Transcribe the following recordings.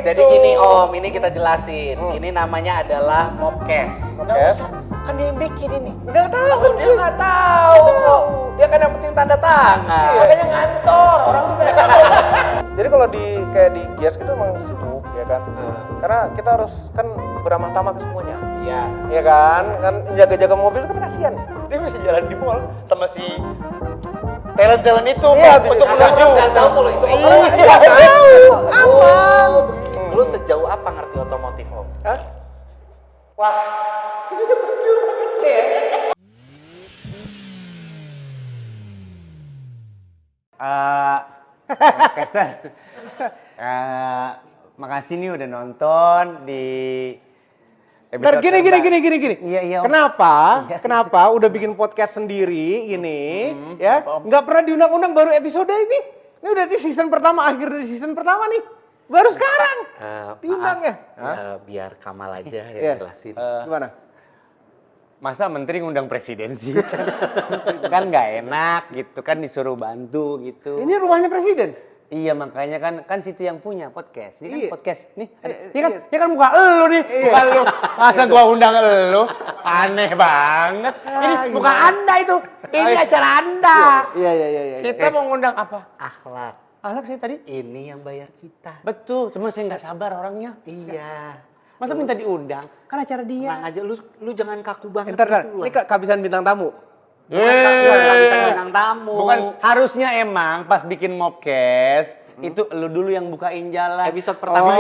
itu. Jadi gini Om, ini kita jelasin. Ini namanya adalah Mobcast. Nggak usah, kan dia yang bikin ini. Nggak tahu kan dia nggak tahu kok. Dia kan yang penting tanda tangan. Makanya ngantor, orang tuh banyak kantor. Jadi kalau kayak di Gias gitu emang sibuk ya kan. Karena kita harus kan beramah tamah ke semuanya. Iya. Iya kan? Kan jaga-jaga mobil kan kasihan. Dia bisa jalan di mall sama si talent itu. Iya, untuk bisa. menuju. Nggak tahu kalau itu Om. Iya, nggak tahu. Aman. Lu sejauh apa ngerti otomotif Om? Hah? Wah. Nih ya. Kester, makasih nih udah nonton di Bentar, gini. Iya. Kenapa udah bikin podcast sendiri ini, ya? Nggak pernah diundang-undang baru episode ini. Ini udah di season pertama, akhir dari season pertama nih. Baru sekarang diundang ya? Biar Kamal aja Iya. yang jelasin. Gimana? Masa menteri ngundang presiden sih? Kan nggak enak gitu kan disuruh bantu gitu. Ini rumahnya presiden. Iya makanya kan situ yang punya podcast. Ini kan Iya. podcast nih. Ini kan muka elu nih, muka lu. Masa gua undang elu? Aneh banget. Ini muka gimana? Anda itu. Ini acara Anda. Iya. Kita mau ngundang apa? Akhlak. Ahlak saya tadi. Ini yang bayar kita. Betul, cuma saya nggak sabar orangnya. Iya. Masa minta diundang? Kan acara dia. Tenang aja, lu jangan kaku banget. Ntar, gitu ini lah. kehabisan bintang tamu. Bukan bisa bintang tamu. Bukan, harusnya emang pas bikin Mobcast itu lu dulu yang bukain jalan. Episode pertama.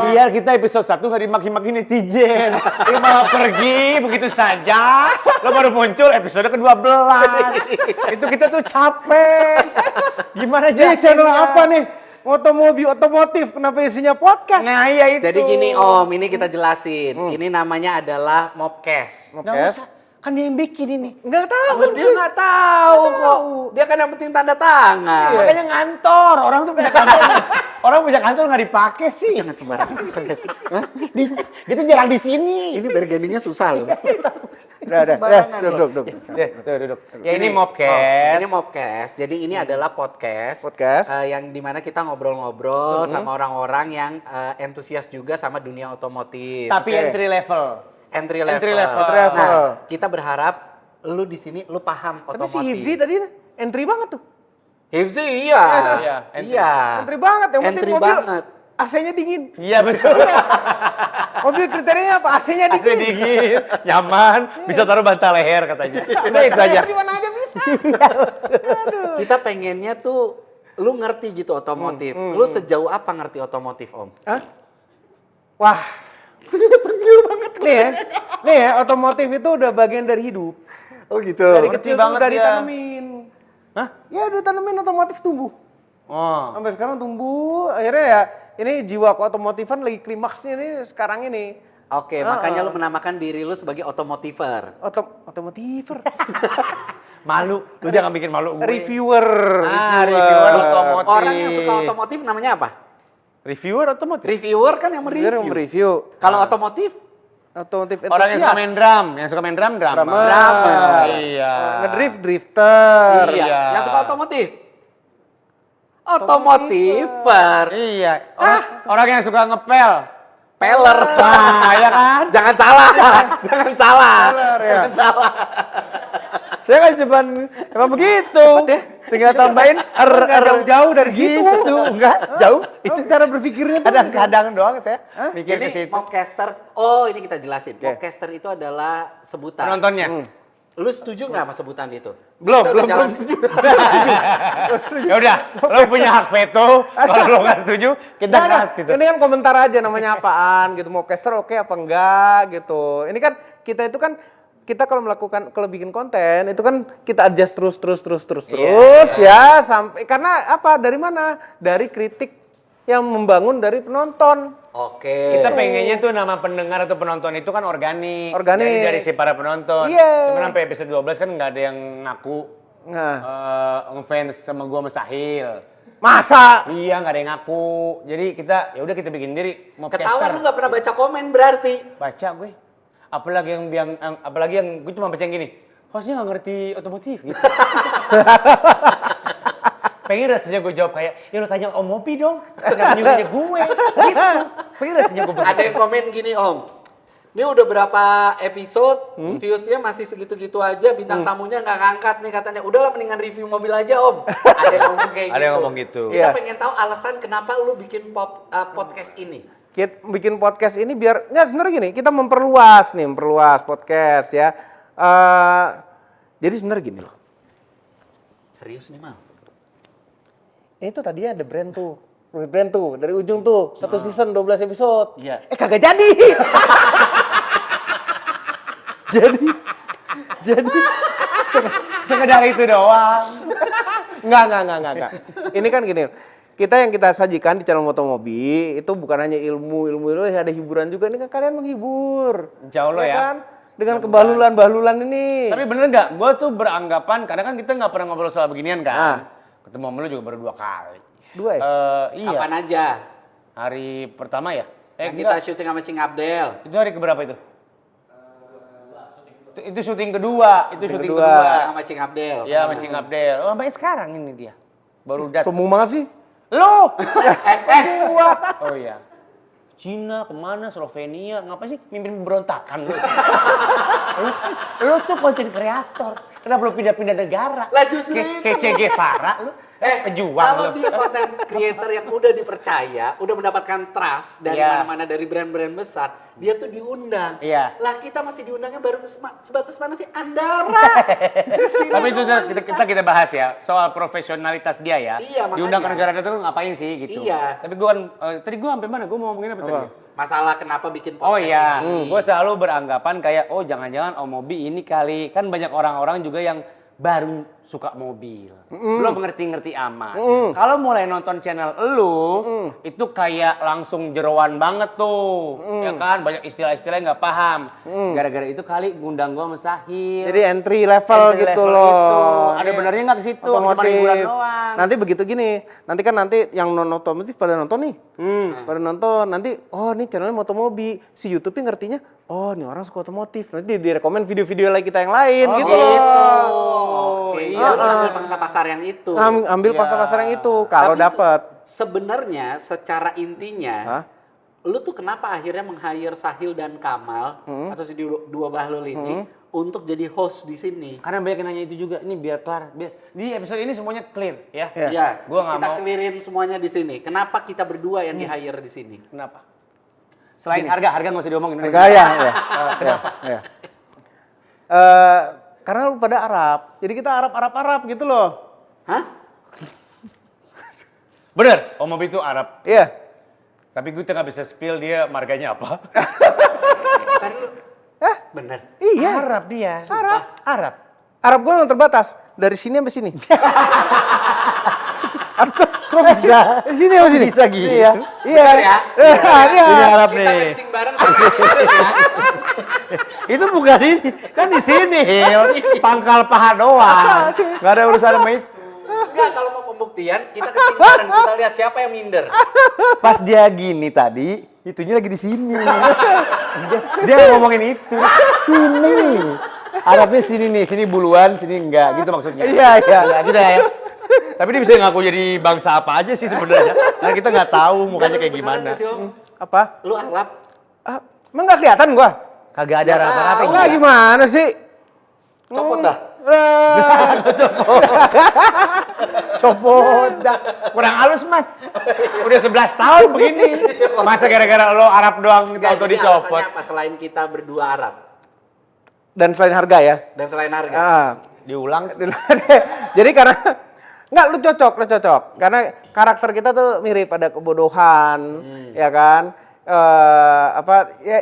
Biar kita episode 1 nggak dimaki-maki netizen. Lu malah pergi begitu saja. Lo baru muncul episode ke-12. Itu kita tuh capek. Gimana aja? Ini channel apa nih? Otomotif, kenapa isinya podcast? Nah iya itu. Jadi gini Om, ini kita jelasin. Ini namanya adalah Mobcast. Nggak usah, kan dia yang bikin ini. Nggak tahu kan Dia nggak tahu kok. Dia kan yang penting tanda tangan. Makanya ngantor, orang tuh punya kantor. Orang punya kantor nggak dipakai sih. Jangan sembarangan. Dia tuh jarang di sini. Ini bargainingnya susah loh. Udah. Duduk. Duduk. Ya ini Mobcast. Ini Mobcast. Jadi ini adalah podcast. Yang dimana kita ngobrol-ngobrol sama orang-orang yang entusias juga sama dunia otomotif. Tapi entry level. Entry level. Nah, kita berharap lu di sini lu paham Tapi otomotif. si Hifzi tadi entry banget tuh. Hifzi iya. Iya. Entry banget, yang penting Entry mobil banget. AC-nya dingin. Iya betul. Mobil kriterianya apa? AC-nya AC dingin. dingin, nyaman, bisa taruh bantal leher katanya. Udah itu aja. Di mana aja bisa. Kita pengennya tuh lu ngerti gitu otomotif. Lu sejauh apa ngerti otomotif, Om? Hah? Wah. Nih ya, otomotif itu udah bagian dari hidup. Oh gitu. Dari Ngerti kecil tuh banget udah dia. ditanemin. Hah? Ya udah tanemin otomotif tumbuh. Oh. Sampai sekarang tumbuh, akhirnya ya ini jiwa keotomotifan lagi klimaksnya nih sekarang ini. Oke, makanya lu menamakan diri lu sebagai otomotiver. Otomotiver. Malu, lu jangan bikin malu gue. Reviewer. Reviewer otomotif. Orang yang suka otomotif namanya apa? Reviewer otomotif. Reviewer kan yang Dia mereview. mereview. Kalau otomotif? Otomotif Orang yang suka entusias. main drum, drummer. Drummer. Iya. Ngedrift, drifter. Iya. Yang suka otomotif? Otomotiver. Iya. Orang yang suka ngepel. Peller. Nah, ya kan? Jangan salah. Jangan salah. Peller, ya. Jangan salah. Saya kan cuma begitu. Tinggal tambahin Nggak jauh-jauh dari situ. Gitu, enggak jauh. Itu cara berpikirnya tuh. Kadang-kadang doang saya mikir ke Ini situ. Mobcaster. Oh, ini kita jelasin. Mobcaster itu adalah sebutan. Penontonnya. Lu setuju nggak sama sebutan itu? Belum Kita setuju. Ya udah, lo punya hak veto. Kalau lo nggak setuju, kita Nah, cut gitu. ini kan komentar aja namanya apaan gitu, Mobcaster oke apa enggak gitu. Ini kan kita kalau bikin konten itu kan kita adjust terus ya sampai karena apa? Dari mana? Dari kritik yang membangun dari penonton. Oke. Kita pengennya tuh nama pendengar atau penonton itu kan organik. Organik. Dari si para penonton. Iya. Cuman sampai episode 12 kan nggak ada yang ngaku Nah, ngefans sama gua sama Sahil. masa? Iya, nggak ada yang ngaku. Jadi kita ya udah kita bikin diri Ketahuan lu nggak pernah baca komen berarti. Baca gue. Apalagi yang gue cuma baca yang gini. Hostnya nggak ngerti otomotif gitu. Pengen rasanya gue jawab kayak, ya lo tanya Om Mopi dong. Kenapa nyuruhnya gue? Gitu. Ada yang komen gini Om, ini udah berapa episode, viewsnya masih segitu-gitu aja, bintang tamunya nggak ngangkat nih katanya. Udahlah mendingan review mobil aja Om. Ada yang ngomong kayak gitu. Ada yang ngomong gitu. Kita Iya. pengen tahu alasan kenapa lu bikin podcast ini. Kita bikin podcast ini biar nggak sebenarnya gini, kita memperluas podcast ya. Jadi sebenarnya gini loh. Serius nih Mal? Itu tadinya ada brand tuh dari ujung tuh, satu season 12 episode. Iya. Kagak jadi. jadi Sekedar itu doang. Enggak. Ini kan gini, kita yang kita sajikan di channel Motomobi itu bukan hanya ilmu, ada hiburan juga. Ini kan kalian menghibur. Insya Allah ya. Kan? Dengan kebalulan ini. Tapi bener nggak? Gue tuh beranggapan, karena kan kita nggak pernah ngobrol soal beginian kan. Ah. Ketemu sama lu juga baru 2 kali. 2 ya? Iya. Kapan aja? Hari pertama ya? Yang kita syuting sama Cing Abdel. Itu hari keberapa itu? Itu syuting kedua. Syuting kedua. Sama Cing Abdel. Iya, sama Cing Abdel. Oh, sampai sekarang ini dia. Baru datang. Sombong banget sih. Lu! Kedua. Oh iya. Cina, kemana, Slovenia, ngapain sih mimpin pemberontakan lu? lu tuh konten kreator, kenapa lu pindah-pindah negara? Lah justru Kayak Che Guevara, lu pejuang kalau lu. dia konten creator yang udah dipercaya, udah mendapatkan trust dari Iya. mana-mana dari brand-brand besar, dia tuh diundang. Iya. Lah kita masih diundangnya baru sebatas mana sih? Andara. Tapi itu kita bahas ya, soal profesionalitas dia ya. Iya, makanya. Diundang ke negara itu ngapain sih gitu. Iya. Tapi gua kan, tadi gua sampai mana? Gua mau ngomongin apa tadi? Masalah kenapa bikin podcast Oh iya, ini. gue selalu beranggapan kayak, oh jangan-jangan Om Mobi ini kali. Kan banyak orang-orang juga yang baru suka mobil. Belum ngerti-ngerti amat. Kalau mulai nonton channel elu, itu kayak langsung jeroan banget tuh. Ya kan, banyak istilah-istilah yang nggak paham. Gara-gara itu kali ngundang gue sama Sahil. Jadi entry level Entry gitu level loh. itu. Ada Ini benernya nggak ke situ? Cuma hiburan doang. Nanti begitu gini, nanti yang non otomotif pada nonton nih. Pada nonton, nanti oh ini channelnya Motomobi. Si YouTube-nya ngertinya, oh ini orang suka otomotif. Nanti direkomend video-video lagi kita yang lain gitu loh. Oke, iya, lu ambil pangsa pasar yang itu. Ambil pangsa pasar yang itu kalau Tapi dapat. Sebenarnya secara intinya, lu tuh kenapa akhirnya meng-hire Sahil dan Kamal atau si dua Bahlul ini untuk jadi host di sini? Karena banyak yang nanya itu juga, ini biar kelar. Di episode ini semuanya clear ya. Iya, Gua nggak kita mau. clearin semuanya di sini. Kenapa kita berdua yang di-hire di sini? Kenapa? Selain harga nggak usah diomongin. Ya. Karena lu pada Arab, jadi kita Arab gitu loh. Hah? Bener, Om Mobi itu Arab. Iya. Tapi gue nggak bisa spill dia marganya apa. Ntar lu. Bener. Iya. Arab dia. Arab. Arab gue yang terbatas dari sini sampai sini. Kok bisa? Dari sini sampai sini. Bisa gitu? Iya. Iya. Bener ya? Iya. Ini Arab Kita nih. kencing bareng sama ya. Itu bukan ini, kan di sini Hil. Pangkal paha doang. Gak ada urusan sama itu. Enggak, kalau mau pembuktian, kita kencing bareng. Kita lihat siapa yang minder. Pas dia gini tadi, itunya lagi di sini. Dia ngomongin itu. Sini. Arabnya sini nih, sini buluan, sini enggak. Gitu maksudnya. Iya. Ya, gitu ya. Tapi dia bisa ngaku jadi bangsa apa aja sih sebenarnya. Karena kita nggak tahu mukanya kayak Beneran gimana. nggak sih, Om? Apa? Lu Arab? Emang nggak kelihatan gua? Kagak ada rata-rata. Enggak gimana sih? Copot dah. Copot dah. Kurang halus mas. Udah 11 tahun begini. Masa gara-gara lo Arab doang Enggak, auto jadi dicopot. alasannya apa selain kita berdua Arab? Dan selain harga ya. Dan selain harga? Diulang. Jadi karena enggak lu cocok. Karena karakter kita tuh mirip, ada kebodohan, ya kan?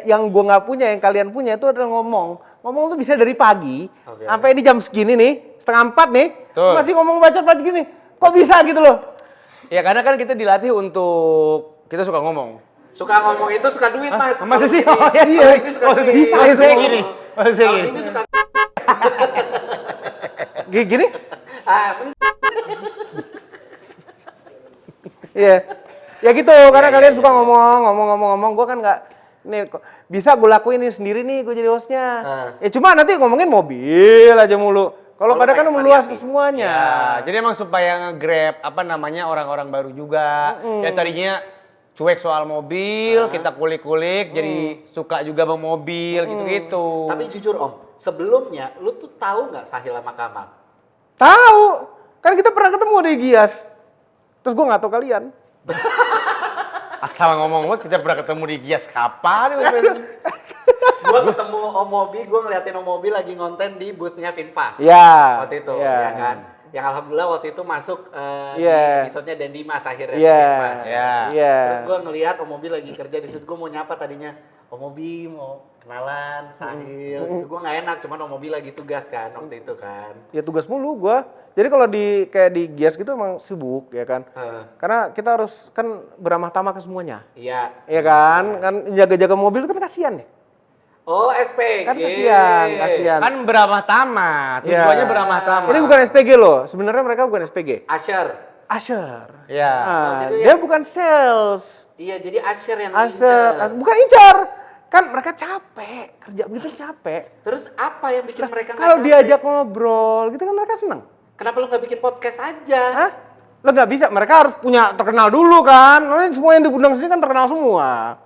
Yang gua nggak punya, yang kalian punya itu adalah ngomong tuh bisa dari pagi sampai di jam segini nih, 3:30 nih, Betul. masih ngomong bacot gini. Kok bisa gitu loh? Ya karena kan kita dilatih untuk kita suka ngomong. Suka ngomong itu suka duit, Mas. Masa sih? Kalau Oh, iya. ini- kalau ini suka Oh, duit. bisa, Kalau saya gini. Oh, saya Kalau gini. ini suka Gini? bener. Iya. Ya gitu, karena kalian suka ngomong. Gua kan nggak, nih kok bisa gue lakuin ini sendiri nih, gue jadi hostnya. Ya cuma nanti ngomongin mobil aja mulu. Kalau pada kan pengen meluas ke variasi. semuanya. Ya, jadi emang supaya nge-grab orang-orang baru juga. Ya tadinya cuek soal mobil, kita kulik-kulik, jadi suka juga sama mobil, gitu-gitu. Tapi jujur Om, sebelumnya lu tuh tahu nggak Sahil sama Kamal? Tahu. Kan kita pernah ketemu di Gias. Terus gue nggak tahu kalian. Asal ngomong kita pernah ketemu di Gias kapan? Gue ketemu Om Mobi, gue ngeliatin Om Mobi lagi ngonten di booth-nya Finfast. Iya. Waktu itu, Iya. ya kan? Yang alhamdulillah waktu itu masuk di Iya. episode-nya Dan Dimas akhirnya Iya. Finfast. Iya. Iya. Terus gue ngeliat Om Mobi lagi kerja di situ, gue mau nyapa tadinya. Om Mobi mau kenalan, Sahil. Itu gue nggak enak, cuman Om Mobi lagi tugas kan waktu itu kan. Ya tugas mulu gua. Jadi kalau kayak di Gias gitu emang sibuk ya kan. Karena kita harus kan beramah tamah ke semuanya. Iya. Iya kan? Kan jaga-jaga mobil itu kan kasihan ya. Oh, SPG. Kan kasihan. Kan beramah tamah, tujuannya beramah tamah. Ini bukan SPG loh. Sebenarnya mereka bukan SPG. Asher. Usher. Iya. Nah, jadi dia bukan sales. Iya, jadi Asher yang Usher, ngincer. bukan incar. Kan mereka capek, kerja begitu capek. Terus apa yang bikin mereka nggak Kalau capek? diajak ngobrol gitu kan mereka seneng. Kenapa lu nggak bikin podcast aja? Hah? Lo nggak bisa, mereka harus punya terkenal dulu kan. Nah, ini semua yang diundang sini kan terkenal semua.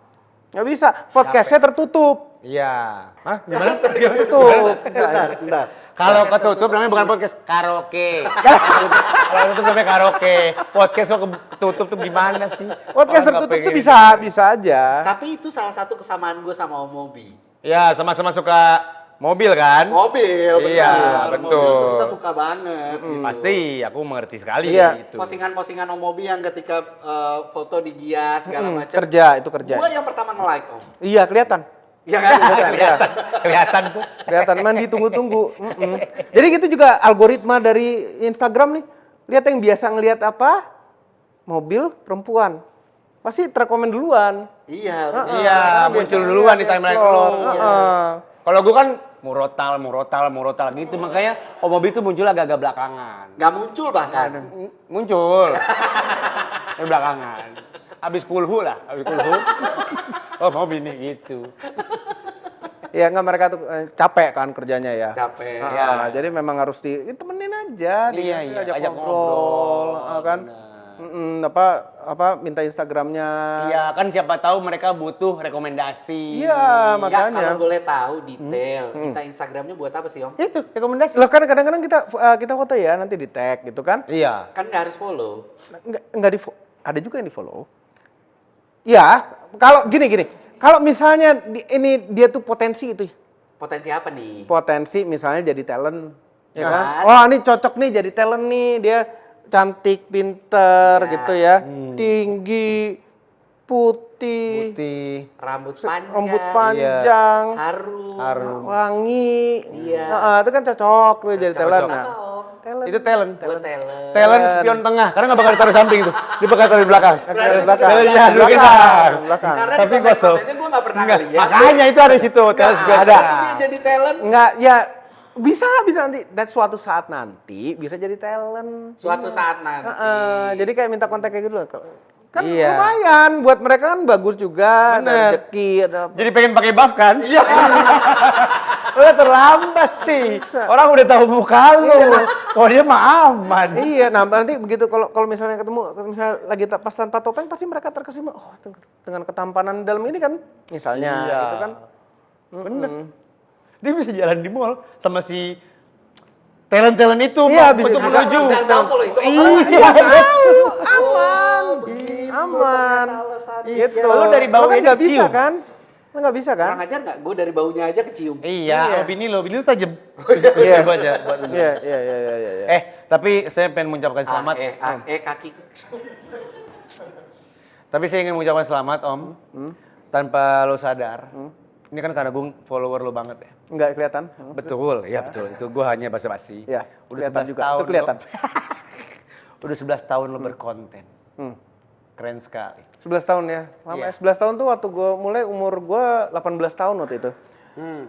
Nggak bisa, podcastnya tertutup. Iya. Hah? Gimana? Tertutup. Sebentar. Kalau ketutup namanya bukan podcast, karaoke. Kalau ketutup namanya karaoke. Podcast kok ketutup tuh gimana sih? Podcast Orang nggak tertutup tuh pengen. bisa aja. Tapi itu salah satu kesamaan gue sama Om Mobi. Ya, sama-sama suka mobil kan? Mobil, benar. Iya, Mobil betul. tuh kita suka banget. gitu. Pasti, aku mengerti sekali Iya. gitu. Postingan-postingan Om Mobi yang ketika foto di Gias segala macam. Kerja, itu kerja. Gue yang pertama nge-like Om. Iya, kelihatan. Iya kan? Kelihatan tuh. Kelihatan man ditunggu-tunggu. Jadi gitu juga algoritma dari Instagram nih. Lihat yang biasa ngelihat apa? Mobil perempuan. Pasti terkomen duluan. Iya. Iya, muncul duluan di timeline lo. Heeh. Kalau gue kan murotal gitu, makanya Om Mobi itu muncul agak-agak belakangan. Gak muncul bahkan. Muncul. Ini belakangan. Habis kulhu lah, Oh Mobi nih gitu. Ya nggak, mereka tuh capek kan kerjanya ya. Capek. Ya. Jadi memang harus temenin aja, Iya, ajak ajak ngobrol, ngobrol, kan. Minta Instagramnya. Iya, kan siapa tahu mereka butuh rekomendasi. Iya, Ya, makanya. kalau boleh tahu detail, kita Instagramnya buat apa sih Om? Itu rekomendasi. Loh kan kadang-kadang kita foto ya, nanti di tag gitu kan. Iya. Kan nggak harus follow. Nggak ada juga yang di follow. Ya, kalau gini. Kalau misalnya dia tuh potensi itu. Potensi apa nih? Potensi misalnya jadi talent, ya kan? Kan? Wah, ini cocok nih jadi talent nih, dia cantik, pinter Ya. gitu ya. Tinggi, putih, Rambut panjang. rambut panjang, Harum. wangi. Iya. Nah, itu kan cocok tuh jadi Cocok. talent. Apa Nah, Om? talent. Itu talent. Buat talent. Talent spion tengah, karena nggak bakal ditaruh samping itu. Dia bakal taruh di belakang. Di belakang. Talentnya di Belakang. belakang. Belakang. Karena Tapi di kosong. konten-kontennya gue nggak pernah Enggak, lihat. makanya itu ada di situ. Talent spion ada. tengah. Dia jadi talent. Enggak, ya bisa nanti. Dan suatu saat nanti bisa jadi talent. Suatu saat nanti. Jadi kayak minta kontak kayak gitu loh. Kan Iya. lumayan buat mereka kan bagus juga, ada Bener. rezeki, ada Jadi pengen pakai buff kan? Iya. Udah terlambat sih. Orang udah tahu muka lu. Oh dia mah aman. Iya, nah nanti begitu kalau misalnya misalnya lagi pas tanpa topeng pasti mereka terkesima, oh dengan ketampanan dalam ini kan, misalnya Iya. gitu kan. Bener. Dia bisa jalan di mall sama si talent-talent itu Iya, Bang, bisa- untuk bisa- menuju. Bisa tahu kalau itu Iya, orang tahu, aman, begitu, aman, ternyata alasannya. gitu. Lo dari baunya kan nggak bisa dicium. kan? Lo nggak bisa kan? Kurang ajar nggak? Gue dari baunya aja kecium. Iya, Iya. oh, bini lo tajam. Iya. Coba aja buat lu. Iya. Tapi saya pengen mengucapkan selamat. Kaki. Tapi saya ingin mengucapkan selamat Om. Tanpa lo sadar. Ini kan karena gue follower lo banget ya. Nggak kelihatan? Betul, ya betul. Itu gue hanya basa-basi. Iya, Udah kelihatan 11 juga. tahun Itu kelihatan. Udah 11 tahun lo berkonten. Keren sekali. 11 tahun ya. Lama Iya. ya. 11 tahun tuh waktu gue mulai umur gue 18 tahun waktu itu.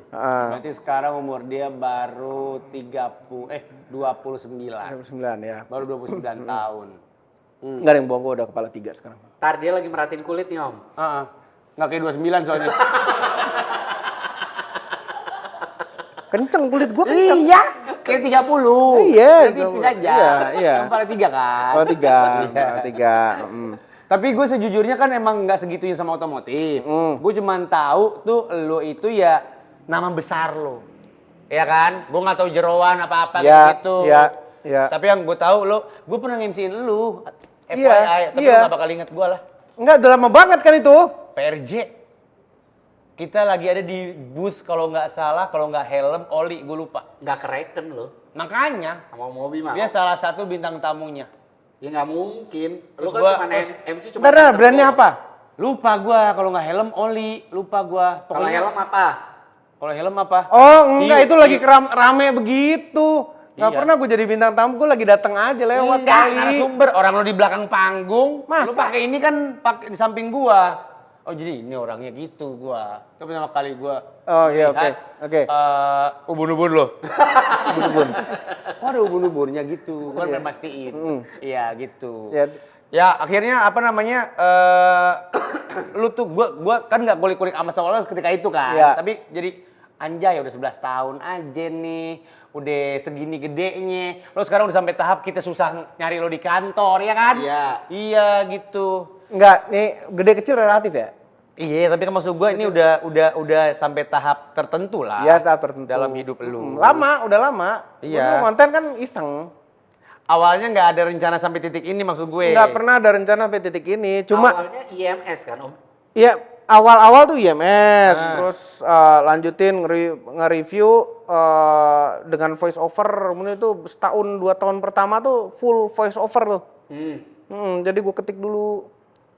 Berarti sekarang umur dia baru 29. 29 ya. Baru 29 tahun. Nggak ada yang bohong, gue udah kepala 3 sekarang. Ntar dia lagi merhatiin kulit nih Om. Nggak kayak 29 soalnya. Kenceng kulit gue kenceng. Iya, kayak 30. Iya, Berarti tipis aja. iya. Kepala 3 kan? Kepala 3, Iya. kepala 3. Tapi gue sejujurnya kan emang nggak segitunya sama otomotif. Gue cuman tahu tuh lo itu ya nama besar lo. Ya kan? Gue nggak tahu jeroan apa-apa gitu. Iya. Tapi yang gue tahu gue pernah nge-MC-in lo. FYI, Iya, tapi iya. lo gak bakal inget gue lah. Enggak, udah lama banget kan itu. PRJ. Kita lagi ada di bus kalau nggak salah, kalau nggak helm, oli, gue lupa. Nggak kereken lo. Makanya, Sama mobil mah. dia salah satu bintang tamunya. Ya nggak mungkin. Lu Terus kan gua- cuma MC cuma. Bentar, brandnya apa? Lupa gue, kalau nggak helm, oli. Lupa gue. Kalau helm apa? Kalau helm apa? Oh, enggak, Hiu, itu lagi hiu. rame begitu. Gak Iya. pernah gue jadi bintang tamu, gue lagi dateng aja lewat Enggak, kali. narasumber. Orang lo di belakang panggung, Masa? lo pakai ini kan pakai di samping gua. Oh jadi ini orangnya gitu gua. Itu pertama kali gua. Oh iya, oke. lihat, Oke. ubun-ubun lo. Ubun-ubun. Oh ada ubun-ubunnya gitu. Gua pengen pastiin. Iya gitu. Ya, Ya akhirnya apa namanya? Lu tuh gua kan nggak kulik-kulik sama soalnya ketika itu kan. Iya. Tapi jadi anjay udah 11 tahun aja nih. Udah segini gedenya. Lo sekarang udah sampai tahap kita susah nyari lo di kantor ya kan? Iya. Iya gitu. enggak, nih gede kecil relatif ya? Iya, tapi kan maksud gua ini udah sampai tahap tertentu lah. Iya, tahap tertentu. Dalam hidup lu. Lama, udah lama. Iya. Gua konten kan iseng. Awalnya nggak ada rencana sampai titik ini maksud gue. Nggak pernah ada rencana sampai titik ini. Cuma, Awalnya IMS kan Om? ya awal-awal tuh IMS, terus lanjutin nge-review dengan voice over. Kemudian itu setahun 2 tahun pertama tuh full voice over tuh. Jadi gue ketik dulu.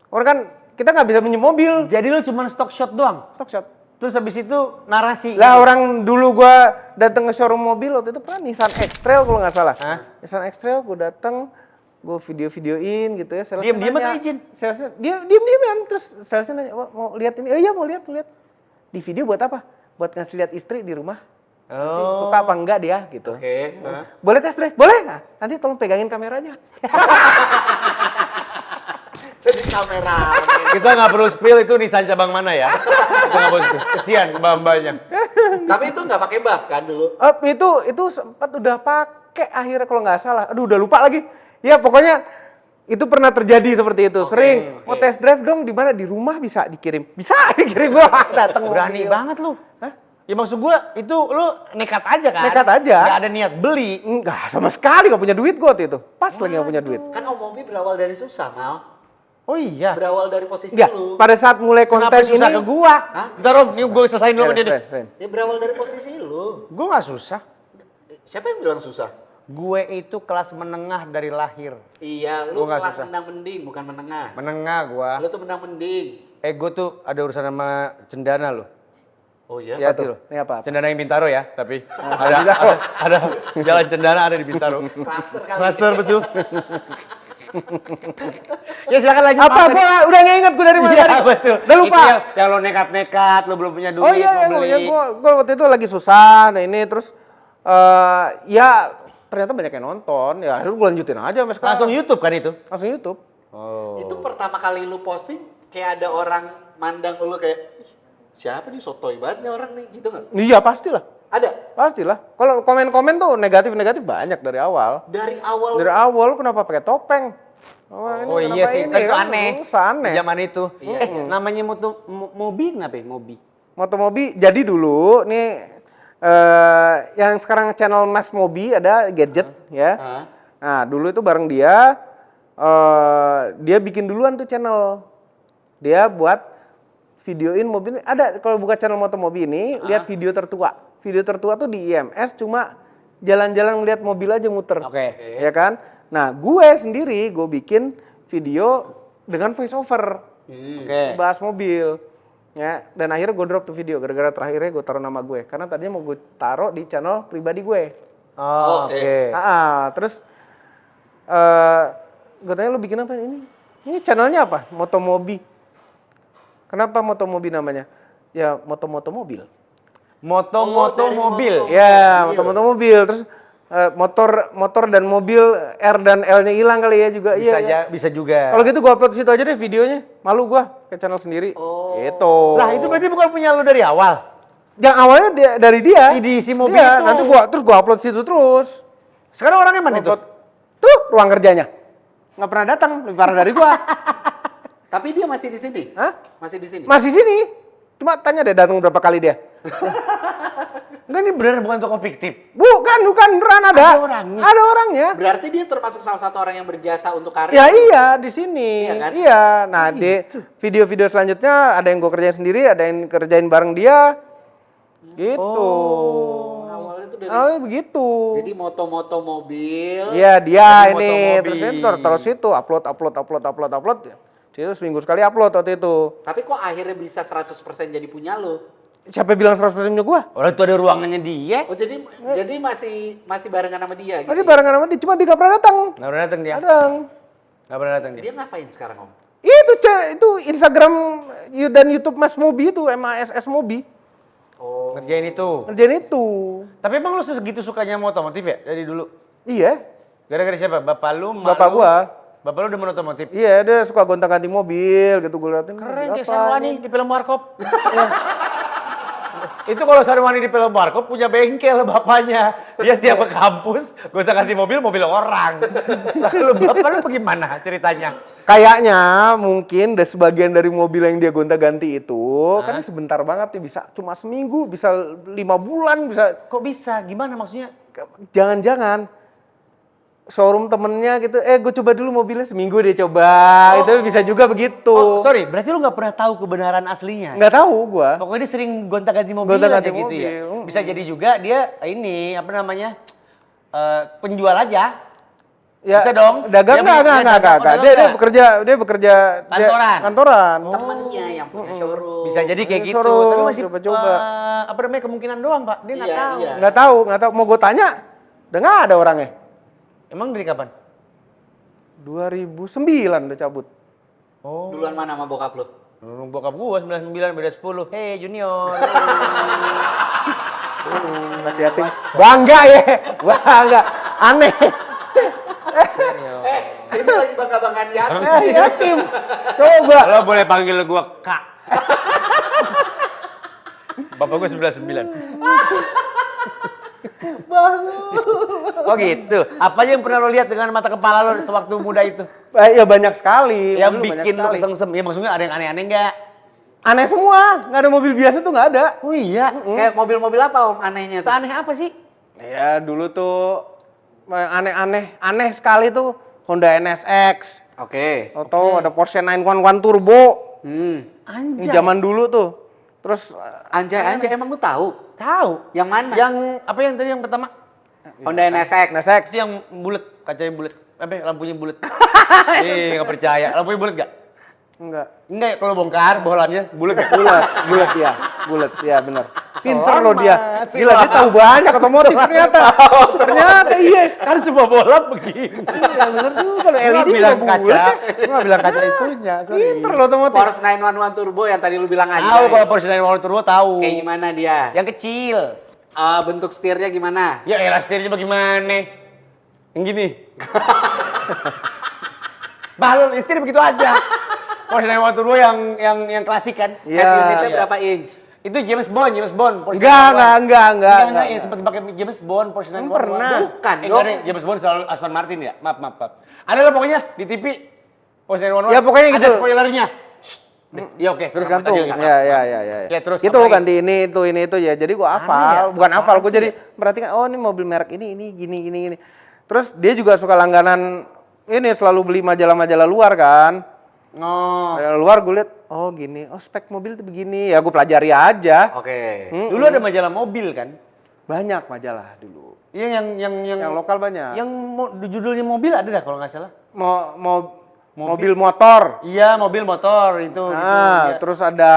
Orang kan kita nggak bisa pinjam mobil, Jadi lu cuma stock shot doang. stock shot. Terus habis itu narasi. Lah orang dulu gue datang ke showroom mobil waktu itu pernah Nissan X-Trail kalau nggak salah. Nissan X-Trail gue datang, gue video-videoin gitu ya. Salesnya Diam-diam nanya. atau izin? Salesnya dia diam-diaman terus salesnya nanya, "Wah, mau lihat ini?" "Oh iya mau lihat, mau lihat." Di video buat apa? Buat ngasih lihat istri di rumah. Nanti Oh. suka apa enggak dia gitu. Oke. Boleh test drive? Boleh nggak? Nanti tolong pegangin kameranya. Jadi kamera. Kita nggak perlu spill itu Nissan cabang mana ya. Kita nggak perlu spill. Kesian mbak-mbaknya. Tapi itu nggak pakai buff kan dulu? Itu sempat udah pakai akhirnya kalau nggak salah. Aduh udah lupa lagi. Ya pokoknya itu pernah terjadi seperti itu. Sering mau test drive dong di mana? Di rumah bisa dikirim. Bisa dikirim gua datang Berani mobil. banget lu. Hah? Ya maksud gua itu lu nekat aja kan? Nekat aja. Nggak ada niat beli. Enggak sama sekali nggak punya duit gua waktu itu. Pas lagi nggak punya duit. Kan Om Mobi berawal dari susah, Mal. Oh iya. Berawal dari posisi Enggak, lu. pada saat mulai konten Kenapa susah ini ke gua? Hah? Bentar Om, ini gua selesain dulu sama dia. Seren. Ya berawal dari posisi lu. Gua nggak susah. Siapa yang bilang susah? Gue itu kelas menengah dari lahir. Iya, lu Gua nggak kelas susah. menang mending, bukan menengah. Menengah gua. Lu tuh menang mending. Gue tuh ada urusan sama Cendana loh. Oh iya? Ya Hati tuh. loh. Ini apa? Cendana yang Bintaro ya, tapi ada jalan Cendana ada di Bintaro. Cluster kali. Cluster betul. Ya silakan lanjut. Apa Mas. gua udah nggak inget gua dari mana Iya tadi. betul. Udah lupa. Itu yang lo nekat-nekat, lo belum punya duit, Oh iya, mau beli. gua waktu itu lagi susah, nah ini terus ya ternyata banyak yang nonton, ya akhirnya gua lanjutin aja sampai sekarang. Langsung YouTube kan itu? Langsung YouTube. Oh. Itu pertama kali lu posting, kayak ada orang mandang lu kayak, "Ih, siapa nih sotoy banget nih orang nih, gitu nggak? Iya pastilah, Ada? pastilah. Kalau komen-komen tuh negatif-negatif banyak dari awal. Dari awal. Dari awal lu kenapa pakai topeng? Ini Oh kenapa iya sih, ini, kan itu kan? aneh. Aneh. Zaman itu. Iya, iya. Namanya Mobi kenapa ya? Mobi. Motomobi jadi dulu nih yang sekarang channel Mas Mobi ada gadget ya. Hah? Nah dulu itu bareng dia, dia bikin duluan tuh channel. Dia buat videoin mobil. Ada kalau buka channel Motomobi ini, lihat video tertua. Video tertua tuh di IMS cuma jalan-jalan ngeliat mobil aja muter. Oke. Ya kan? Nah gue sendiri gue bikin video dengan voice over. Oke. Bahas mobil. Ya, dan akhirnya gue drop tuh video gara-gara terakhirnya gue taruh nama gue karena tadinya mau gue taruh di channel pribadi gue. Oh, Oke. oke. Terus gue tanya lu bikin apa ini? Ini channelnya apa? Motomobi. Kenapa Motomobi namanya? Ya moto-moto mobil. Moto-moto dari mobil. moto. Ya, moto-moto mobil. Terus motor dan mobil R dan L-nya hilang kali ya juga. Bisa Iya, iya. bisa juga. Kalau gitu gue upload situ aja deh videonya. Malu gue ke channel sendiri. Oh. Gitu. Lah itu berarti bukan punya lu dari awal. Yang awalnya dari dia. Si mobil Iya, itu. nanti terus gua upload situ terus. Sekarang orangnya mana itu? Upload. Tuh ruang kerjanya. Nggak pernah datang, lebih parah dari gua. Tapi dia masih di sini? Hah? Masih di sini? Masih sini. Cuma tanya deh datang berapa kali dia. Enggak, ini beneran bukan toko fiktif. Bukan, beneran ada. Ada orangnya. Ada orangnya. Berarti dia termasuk salah satu orang yang berjasa untuk karir. Ya iya di sini. Iya kan? Iya. Nah di video-video selanjutnya ada yang gue kerjain sendiri, ada yang kerjain bareng dia. Gitu. Awalnya tuh dari Awalnya begitu. jadi moto-moto mobil. Iya dia Jadi ini motomobil. terus itu terus itu upload. Itu seminggu sekali upload waktu itu. Tapi kok akhirnya bisa 100% jadi punya lo? Siapa bilang 100% punya gua? Orang itu ada ruangannya dia. Oh jadi masih barengan sama dia gitu. Tadi barengan sama dia, cuma dia gak pernah datang. Nggak pernah datang dia. Datang. Nggak pernah datang dia. Dia ngapain sekarang, Om? Itu Instagram dan YouTube Mas Mobi itu MASS Mobi. Oh. Ngerjain itu. Ngerjain itu. Tapi emang lu segitu sukanya sama otomotif ya dari dulu? Iya. Gara-gara siapa? Bapak lu, mak Bapak lu? gua. Bapak lu udah main otomotif? Iya, dia suka gonta-ganti mobil gitu gue liatin. Keren apa kayak Sarwani ini? di film Warkop. Itu kalau Sarwani di film Warkop punya bengkel bapaknya. Dia tiap ke kampus, gonta-ganti mobil orang. Lalu bapak lu bagaimana ceritanya? Kayaknya mungkin sebagian dari mobil yang dia gonta-ganti itu kan sebentar banget nih, bisa cuma seminggu, bisa 5 bulan, bisa. Kok bisa? Gimana maksudnya? Jangan-jangan showroom temennya gitu, gue coba dulu mobilnya seminggu dia coba, itu bisa juga begitu. Oh, sorry, berarti lu nggak pernah tahu kebenaran aslinya? Nggak tahu gua. Pokoknya dia sering gonta-ganti mobil Gonta-ganti aja gitu ya. mobil. Bisa jadi juga dia ini apa namanya? Penjual aja. Ya, Bisa dong. dagang Dia nggak. dagang, Dia bekerja kantoran. Temennya yang punya showroom. Bisa jadi kayak gitu. Showroom, Tapi masih coba-coba. apa namanya kemungkinan doang, Pak. Dia nggak Iya, tahu. iya. Nggak tahu. Mau gue tanya, udah nggak ada orangnya. Emang dari kapan? 2009 udah cabut. Oh. Duluan mana sama bokap lu? Bokap gua 99 beda 10. Hei Junior. Hati-hati. Bangga ya, bangga. Aneh. Ini lagi bangga-banggaan yatim. Yatim. Coba. Lo boleh panggil gua Kak. Bapak gua 99. Oh gitu. Apa aja yang pernah lo lihat dengan mata kepala lo sewaktu muda itu? Ya banyak sekali. Yang Dulu banyak bikin lo sekali. kesengsem. Ya maksudnya ada yang aneh-aneh nggak? Aneh semua, nggak ada mobil biasa tuh nggak ada. Oh iya. Kayak mobil-mobil apa Om anehnya tuh? Seaneh apa sih? Ya dulu tuh aneh sekali tuh Honda NSX. Oke. Atau ada Porsche 911 Turbo. Anjay. Ini zaman dulu tuh. Terus Anjay emang lu tahu? Tahu. Yang mana? Yang apa yang tadi yang pertama? Honda NSX. NSX. Itu yang bulat, kacanya bulat. Apa lampunya bulat. Nggak percaya. Lampunya bulat nggak? Enggak. Enggak, kalau bongkar bohlamnya bulat nggak? Bulat ya benar. Pinter loh dia. Gila dia tahu banyak otomotif ternyata. Ternyata iya. Kan semua bola begini. Iya benar juga kalau LED bilang juga kaca. bulat. Gua nggak bilang kaca itunya. Sorry. Pinter loh otomotif. Porsche 911 Turbo yang tadi lu bilang Tahu anjay. kalau Porsche 911 Turbo tahu. Kayak gimana dia? Yang kecil. Bentuk setirnya gimana? Ya elah setirnya bagaimana? Yang gini. Balon setir begitu aja. Porsche 911 Turbo yang klasik kan? Iya. Head unitnya iya. berapa inch? Itu James Bond. Porsche Enggak. 911. Enggak, ya sempat pakai James Bond, Porsche 911. Pernah. Bukan Enggak dong. ada, James Bond selalu Aston Martin ya? Maaf. Ada lah pokoknya di TV. Porsche 911. Ya, pokoknya gitu. Ada spoilernya. Ya oke, terus Tergantung. lanjut. Ya. Ya, terus itu apa lagi? ganti ini itu ya. Jadi gua Aneh hafal, ya? bukan hafal, gua Apaan jadi perhatikan oh ini mobil merek ini gini. Terus dia juga suka langganan ini selalu beli majalah-majalah luar kan. Oh. Majalah luar gue liat, oh gini, oh spek mobil itu begini. Ya gue pelajari aja. Oke. Dulu ada majalah mobil kan? Banyak majalah dulu. Iya Yang lokal banyak. Yang judulnya mobil ada dah kalau nggak salah. Mobil motor. Iya, mobil motor itu. gitu, Nah, ya. terus ada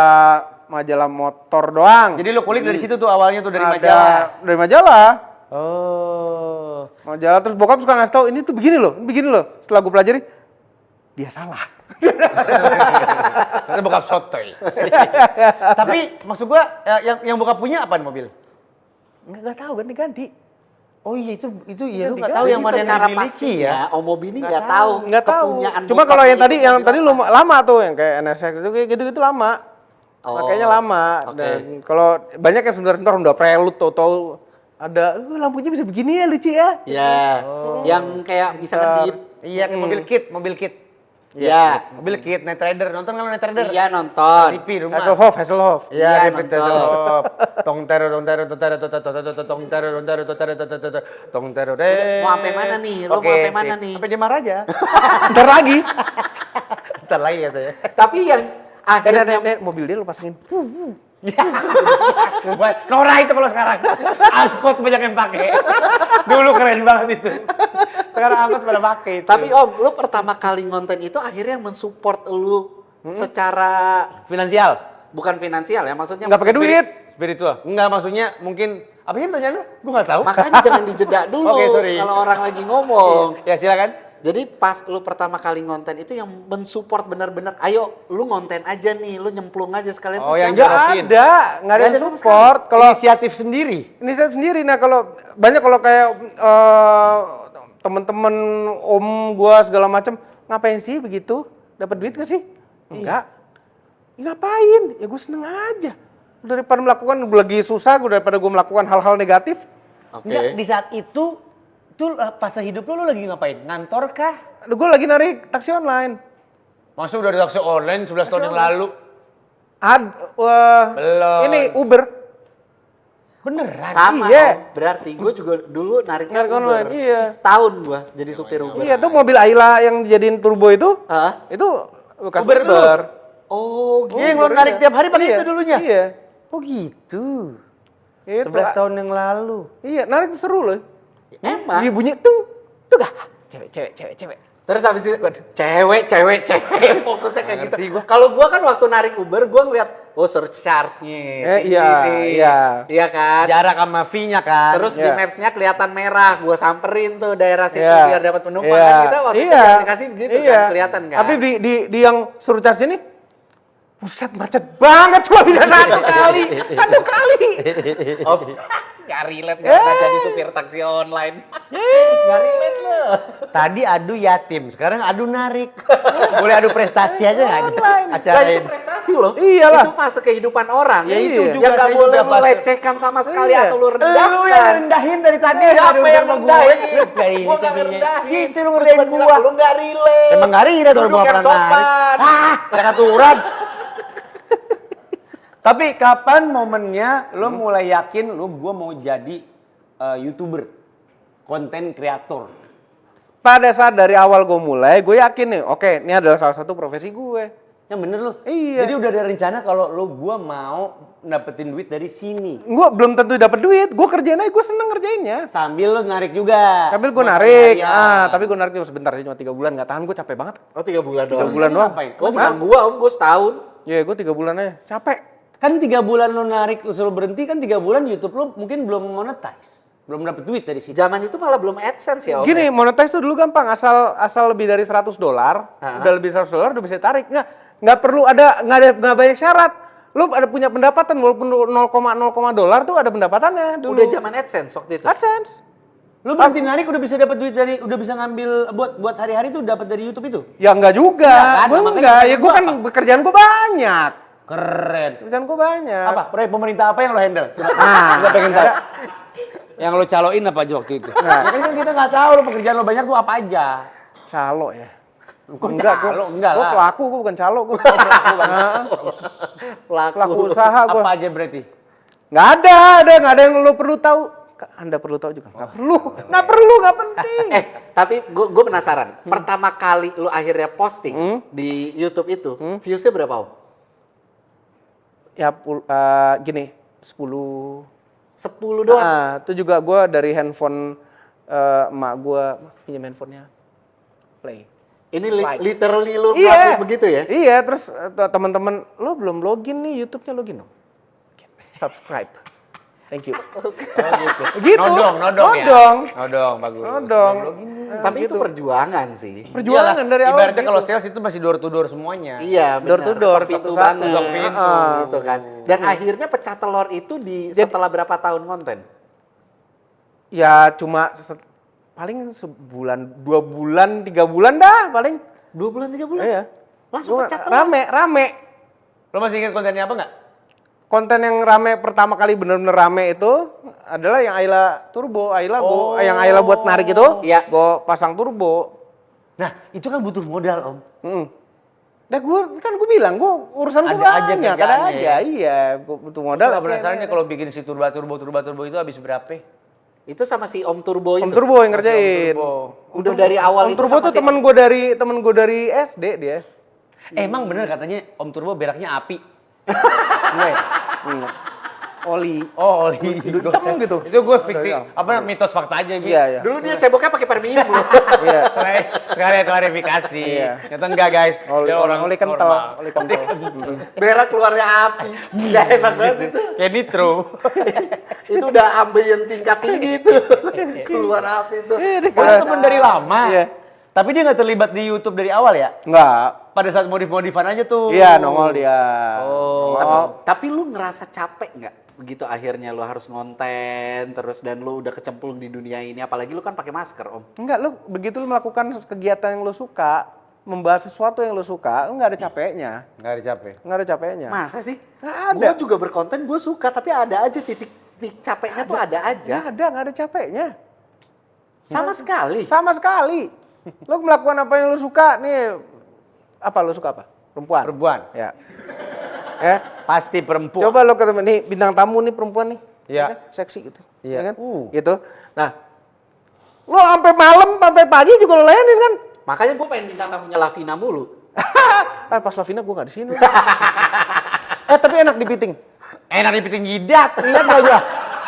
majalah motor doang. Jadi lo kulik dari situ tuh awalnya tuh dari ada majalah. dari majalah. Oh. Majalah terus bokap suka ngasih tahu ini tuh begini loh. Setelah gue pelajari, dia salah. Karena bokap sotoy. Tapi maksud gua yang bokap punya apaan mobil? Nggak tahu ganti-ganti. Oh iya itu iya lu nggak tahu Jadi yang mana yang secara dimiliki pastinya ya. Om Bobi ini nggak tahu Nggak tahu. kepunyaan Cuma kalau yang bokapnya tadi itu lu lama tuh yang kayak NSX itu kayak gitu-gitu lama. Oh, Makanya lama. oke. Dan kalau banyak yang sebenarnya udah prelude tahu ada lampunya bisa begini ya lucu ya. Ya, yang kayak bisa ngedip. Iya, kayak mobil kit. Iya. Mobil Kit, Night Rider. Nonton nggak lo Night Rider? Iya nonton. TV rumah. Hasselhoff. Iya, Iya, repeat nonton. Hasselhoff. Tong teror, tong teror, tong teror, tong teror, tong teror, tong teror, tong teror, tong teror. Mau sampai mana nih? Lo mau sampai mana nih? Sampai dia marah aja. Ntar lagi. Ntar lagi katanya. Tapi yang akhirnya Mobil dia lu pasangin. Nora itu kalau sekarang. Angkot banyak yang pakai. Dulu keren banget itu. Sekarang angkot pada pakai itu. Tapi Om, lu pertama kali ngonten itu akhirnya mensupport lu secara finansial. bukan finansial ya, maksudnya Nggak pakai duit. Spiritual. Enggak, maksudnya mungkin apa sih pertanyaan lu? Gua enggak tahu. Makanya jangan dijeda dulu Oke, sorry. kalau orang lagi ngomong. Ya, silakan. Jadi pas lu pertama kali ngonten itu yang mensupport bener-bener, ayo lu ngonten aja nih, lu nyemplung aja sekalian. Oh, terus yang siapa? Nggak Jelasin. ada Nggak yang ada sama support. Kalau Inisiatif sendiri. inisiatif sendiri. Nah kalau banyak kalau kayak temen-temen om gua segala macam, ngapain sih begitu? Dapat duit gak sih? Enggak. Ya, ngapain? Ya gue seneng aja. Daripada melakukan lagi susah, daripada gue melakukan hal-hal negatif. Oke. Enggak, di saat itu tuh fase hidup lu lagi ngapain? Ngantor kah? Gue lagi narik taksi online. Masa udah di taksi online 11 tahun yang lalu? Belum. Ini Uber. Beneran? Sama Iya. Om. Berarti gue juga dulu nariknya Narik Uber. online, iya. Setahun gue jadi supir Uber. Iya tuh mobil Ayla yang dijadiin turbo itu, Hah? itu bekas Uber Uber. dulu? Oh gitu. Iya, yang lo narik tiap hari pakai Iya, itu dulunya? Iya. Oh gitu. Itu. 11 tahun yang lalu. Iya, narik seru loh. Emang? Iya bunyi tuh gak? Cewek. Terus habis itu cewek. Fokusnya kayak Ngerti gitu. Kalau gua kan waktu narik Uber gua ngeliat search chart-nya. Iya. Iya kan? Jarak sama fee-nya kan? Terus di Iya. Maps-nya kelihatan merah. Gua samperin tuh daerah situ Iya. biar dapat penumpang. Iya. Kan kita waktu itu Iya. di aplikasi begitu Iya. kan kelihatan kan? Tapi di yang suruh charge ini, buset macet banget cuma bisa satu kali. Oh, nggak relate nggak jadi supir taksi online. Nggak relate loh. Tadi adu yatim, sekarang adu narik. Boleh adu prestasi aja nggak? Acara Nah, itu ini. prestasi loh. Iyalah. Itu fase kehidupan orang. Ya, itu Yang juga, nggak saya boleh juga lu fase. lecehkan sama sekali Iya. atau lu rendahkan. Lu yang rendahin dari tadi. Siapa adu yang sama rendahin? Dari Gua nggak ini. ngerendahin. Gitu lu Gua ngerendahin cuma bilang, gua. lu nggak relate. Emang nggak relate orang Duduk gua yang pernah narik. sopan. Jangan aturan. Tapi kapan momennya lo mulai yakin gua mau jadi YouTuber, konten kreator? Pada saat dari awal gue mulai, gue yakin nih, oke, ini adalah salah satu profesi gue. Yang bener lo? Iya. Jadi udah ada rencana kalau gua mau dapetin duit dari sini. Gue belum tentu dapat duit, gue kerjain aja, gue seneng ngerjainnya. Sambil lo narik juga. Sambil gue Buat narik, harian. tapi gue narik cuma sebentar sih, cuma 3 bulan, nggak tahan, gue capek banget. Oh 3 bulan doang. 3 bulan Lu doang. ngapain? Oh bukan gua om, gua setahun. Iya, gue 3 bulan aja, capek. Kan 3 bulan lo narik lo suruh berhenti, kan 3 bulan YouTube lo mungkin belum monetize. Belum dapet duit dari situ. Zaman itu malah belum AdSense ya om. Gini, monetize tuh dulu gampang, asal lebih dari $100, Ha-ha. udah lebih $100 udah bisa tarik. Nggak perlu nggak banyak syarat. Lu ada punya pendapatan walaupun 0,0 dolar tuh ada pendapatannya dulu. Udah zaman AdSense waktu itu. AdSense. Lo berhenti narik udah bisa dapat duit dari, udah bisa ngambil buat hari-hari tuh dapat dari YouTube itu. Ya enggak juga. Enggak kan? Gua Makanya enggak. Ya pertanyaan gua gua kan apa? pekerjaan gua banyak. Keren. Pekerjaan gua banyak. Apa? Proyek pemerintah apa yang lo handle? Coba, Nah, kita pengen tahu. Yang lo caloin apa aja waktu itu? Nah. Ya kan kita nggak tahu lo pekerjaan lo banyak tuh apa aja. Calo ya. Kok calo? Enggak Gua lah. pelaku, gua bukan calo. Gua pelaku. Nah, pelaku usaha gua. Apa aja berarti? Nggak ada yang lo perlu tahu. Anda perlu tahu juga. Nggak perlu, nggak penting. Tapi gue penasaran. Pertama kali lu akhirnya posting di YouTube itu, viewsnya berapa om? Ya gini, 10. 10 doang. Itu juga gue dari handphone emak gue, pinjam handphonenya, play. Ini Like. literally lu Iya, ngelakuin begitu ya? Iya, terus teman-teman, lo belum login nih YouTube-nya, login dong. Subscribe. Thank you. Gitu. Nodong ya? Nodong. Nodong, bagus. Nodong. Tapi itu Gitu. perjuangan sih. Perjuangan Iyalah, dari awal. ibaratnya gitu. kalau sales itu masih door to door semuanya. Iya, Door to benar. door, Ketok pintu satu-satu. banget. Ketok pintu. Gitu kan. Dan akhirnya pecah telur itu setelah berapa tahun konten? Ya cuma paling sebulan, 2 bulan, 3 bulan dah paling. 2 bulan 3 bulan? Iya. Langsung Gua pecah telur. rame. Lo masih ingat kontennya apa nggak? Konten yang rame pertama kali bener-bener rame itu adalah yang Ayla Turbo, yang Ayla buat narik itu, Iya. gue pasang turbo. Nah, itu kan butuh modal, Om. Nah, gue bilang, urusan gue Ada aja banyak, ada kerjaannya aja, ya. iya. Gua butuh modal. Nggak penasarannya kalau bikin si turbo itu habis berapa? Itu sama si Om Turbo itu. Om Turbo yang ngerjain. Udah dari awal Om itu Turbo sama tuh si temen gue dari SD dia. Emang bener katanya Om Turbo beraknya api. Gue. Oli. Oh, oli. Hitam gitu. Itu gue fiktif, mitos fakta aja gitu. Iya. Dulu dia ceboknya pakai premium loh. Iya. Sekali klarifikasi. Iya. Ternyata enggak guys. Dia orang oli kental. normal. Oli kental. Berak keluarnya api. Gak enak banget itu. Kayak nitro. Itu udah ambient tingkat tinggi itu. Keluar api itu. Kan temen dari lama. Iya. Tapi dia nggak terlibat di YouTube dari awal ya? Enggak. Pada saat modif-modifan aja tuh. Iya, nongol dia. Oh. Tapi lu ngerasa capek nggak? Begitu akhirnya lu harus ngonten terus dan lu udah kecemplung di dunia ini, apalagi lu kan pakai masker, Om. Enggak, begitu lu melakukan kegiatan yang lu suka, membahas sesuatu yang lu suka, lu nggak ada capeknya. Nggak ada capek. Nggak ada capeknya. Masa sih? Nggak ada. Gue juga berkonten, gue suka, tapi ada aja titik capeknya tuh ada aja. Nggak ada capeknya. Sama sekali. Sama sekali. Lu melakukan apa yang lu suka, nih, lu suka apa? Perempuan? Perempuan. Ya. Pasti perempuan. Coba lo ketemu nih bintang tamu nih perempuan nih. Iya. Kan? Seksi gitu. Iya. Ya kan? Uh. Gitu. Nah, lo sampai malam, sampai pagi juga lo layanin kan? Makanya gue pengen bintang tamunya Lavina mulu. Pas Lavina gue nggak di sini. Tapi enak dipiting. Enak dipiting jidat. Lihat gak gua?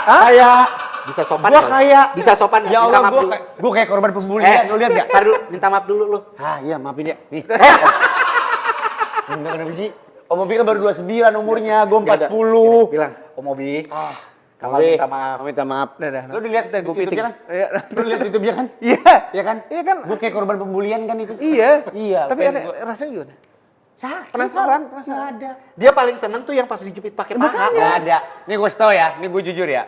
Kayak Bisa sopan gua nggak? kayak Bisa sopan nggak? ya Minta Allah, maaf dulu. gua kayak korban pembulian. Lu lihat gak? Ntar dulu, minta maaf dulu lu. Ah iya maafin ya. Nih. Enggak kenapa sih? Om Obi kan baru 29 umurnya, gua 40. Bilang, Om Obi, Kamal Obi, minta maaf. minta maaf. Dah. Lu dilihat Gue piting. YouTube-nya kan? Iya. Lu lihat YouTube-nya kan? Iya. Iya kan? Iya kan? Gua kayak korban pembulian kan itu. Iya. Iya. Tapi pengen gua- rasanya gimana? Sakit. Penasaran. Nggak ada. Dia paling seneng tuh yang pas dijepit pakai paha. Nggak ada. Nih gue tau ya, nih gue jujur ya.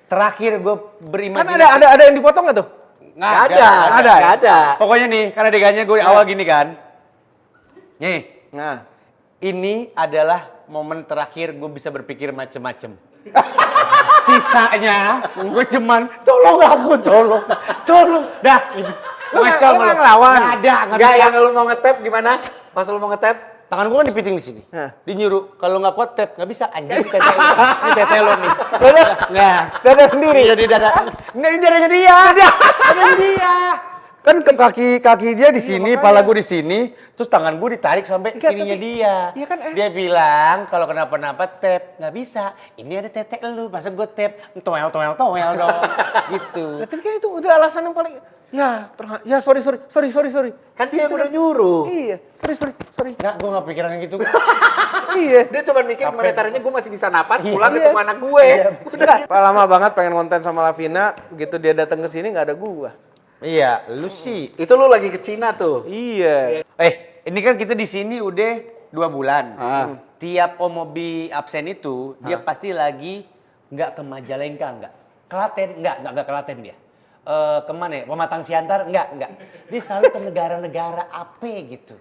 Terakhir gue Kan berimajinasi. ada yang dipotong nggak tuh? Nggak Nggak ada. Pokoknya nih, karena adegannya gue di awal gini kan. Nih, Nah. ini adalah momen terakhir gue bisa berpikir macem-macem. Sisanya gue cuman tolong aku, tolong. Dah, itu. Lu nggak ngelawan? Nggak ada, nggak Enggak, bisa. yang lu mau nge-tap gimana? Pas lu mau nge-tap, Tangan gue kan dipiting di sini. Hah. Dia nyuruh kalau nggak kuat tap nggak bisa anjing tete lo. Ini tete lo nih. Nggak. Dada sendiri. Iya di dada. Nggak di dadanya dia. Dadanya dia. Kan ke kaki dia di sini, makanya. pala gue di sini, terus tangan gue ditarik sampai Iya, sininya tapi- dia. iya kan, Dia bilang kalau kenapa-napa tap nggak bisa. Ini ada tete lu, masa gue tap toel dong. Gitu. Nah, tapi kan itu udah alasan yang paling sorry. kan dia yang udah nyuruh. Iya, sorry. Nggak, gue nggak pikiran gitu. Iya. Dia cuma mikir gimana caranya gue masih bisa napas pulang Iya. ketemu anak gue. Udah, lama banget pengen konten sama Lavina, begitu dia datang ke sini nggak ada gua. Iya, lu sih. Itu lu lagi ke Cina tuh. Iya. Ini kan kita di sini udah 2 bulan. Ah. Tiap Om Obi absen itu, dia pasti lagi nggak ke Majalengka, nggak. Klaten, nggak Klaten dia. Kemana ya? Pematang Siantar, nggak. Dia selalu ke negara-negara apa gitu.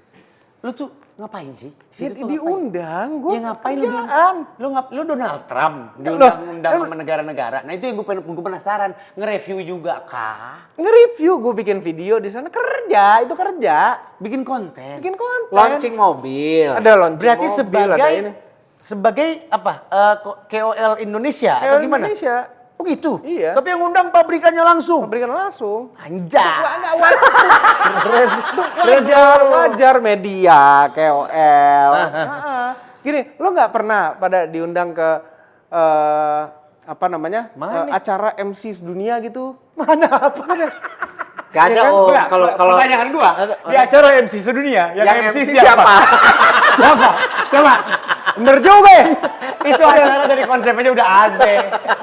Lu tuh ngapain sih? Ya, Situ tuh diundang, gua Ya ngapain lu kerjaan. lu Donald Trump Loh, diundang sama negara-negara. Nah itu yang gue penasaran, nge-review juga kah? Nge-review, gue bikin video di sana kerja, itu kerja. Bikin konten. Bikin konten. Launching mobil. Ada launching Berarti mobil, ada ini. sebagai apa? KOL Indonesia atau Kayak gimana? Indonesia. Oh gitu. Iya. Tapi yang undang pabrikannya langsung. Berikan langsung. Anjay. Enggak wajar media KOL. Gini, lo nggak pernah pada diundang ke Mana? acara MC dunia gitu? Mana apa? Gak ada Ya kan? Om. Kalau pertanyaan gua, di acara MC sedunia, yang MC siapa? Siapa? Coba. Bener juga ya? Itu acara dari konsepnya udah ada.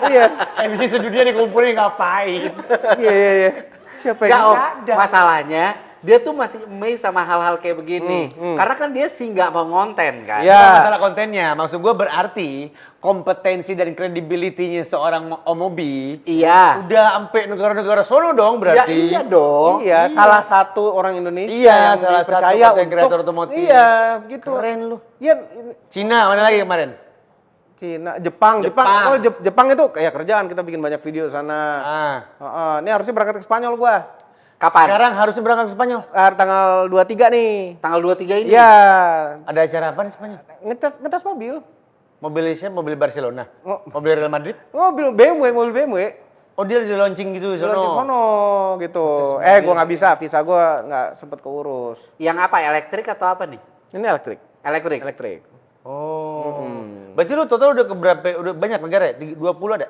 Iya. MC sedunia dikumpulin ngapain? Iya. Siapa Gak yang Om. ada. Masalahnya dia tuh masih amazed sama hal-hal kayak begini. Karena kan dia sih nggak mau ngonten kan. Ya. Bukan masalah kontennya, maksud gue berarti kompetensi dan kredibilitinya seorang Om Obi Iya. udah sampai negara-negara sono dong Ya berarti. iya dong. Iya, salah satu orang Indonesia Iya, yang salah satu dipercaya content creator untuk otomotif. Iya, gitu. Keren lu. Iya, Cina mana lagi kemarin? Cina, Jepang. Jepang. Oh, Jepang itu kayak kerjaan, kita bikin banyak video sana. Ah. Ini harusnya berangkat ke Spanyol gua. Kapan? Sekarang harusnya berangkat ke Spanyol. Tanggal 23 nih. Tanggal 23 ini? Iya. Ada acara apa di Spanyol? Ngetes mobil. Mobilnya mobil Barcelona. Oh. Mobil Real Madrid. Mobil BMW. Oh dia di launching gitu di sono. Sono. Sono gitu. Gua nggak bisa, visa gua nggak sempet keurus. Yang apa? Elektrik atau apa nih? Ini elektrik. Elektrik. Oh. Berarti lu total udah ke berapa? Udah banyak negara ya? 20 ada?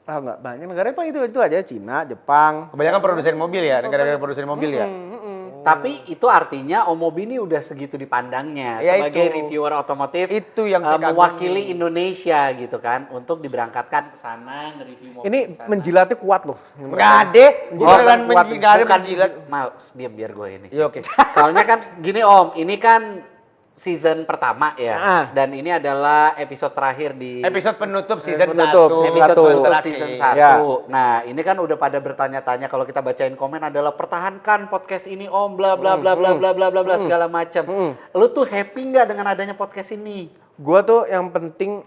Ah nggak banyak negara apa itu aja, Cina, Jepang. Kebanyakan produsen mobil ya, negara-negara produsen mobil ya. Tapi itu artinya Omobi ini udah segitu dipandangnya Ya, sebagai itu. reviewer otomotif. Itu yang saya kagumi. mewakili Indonesia gitu kan untuk diberangkatkan ke sana nge-review mobil Ini di sana. menjilatnya kuat loh. Enggak ada. Bukan kuat. enggak ada Bukan menjilat. Mal, diam biar gue ini. Iya oke. Soalnya kan gini Om, ini kan season pertama ya. Ah. Dan ini adalah episode terakhir di Episode penutup season Penutup, 1. season episode satu. penutup Laki. season 1. Ya. Nah, ini kan udah pada bertanya-tanya kalau kita bacain komen adalah pertahankan podcast ini Om bla bla bla bla bla bla bla bla segala macam. Lu tuh happy nggak dengan adanya podcast ini? Gua tuh yang penting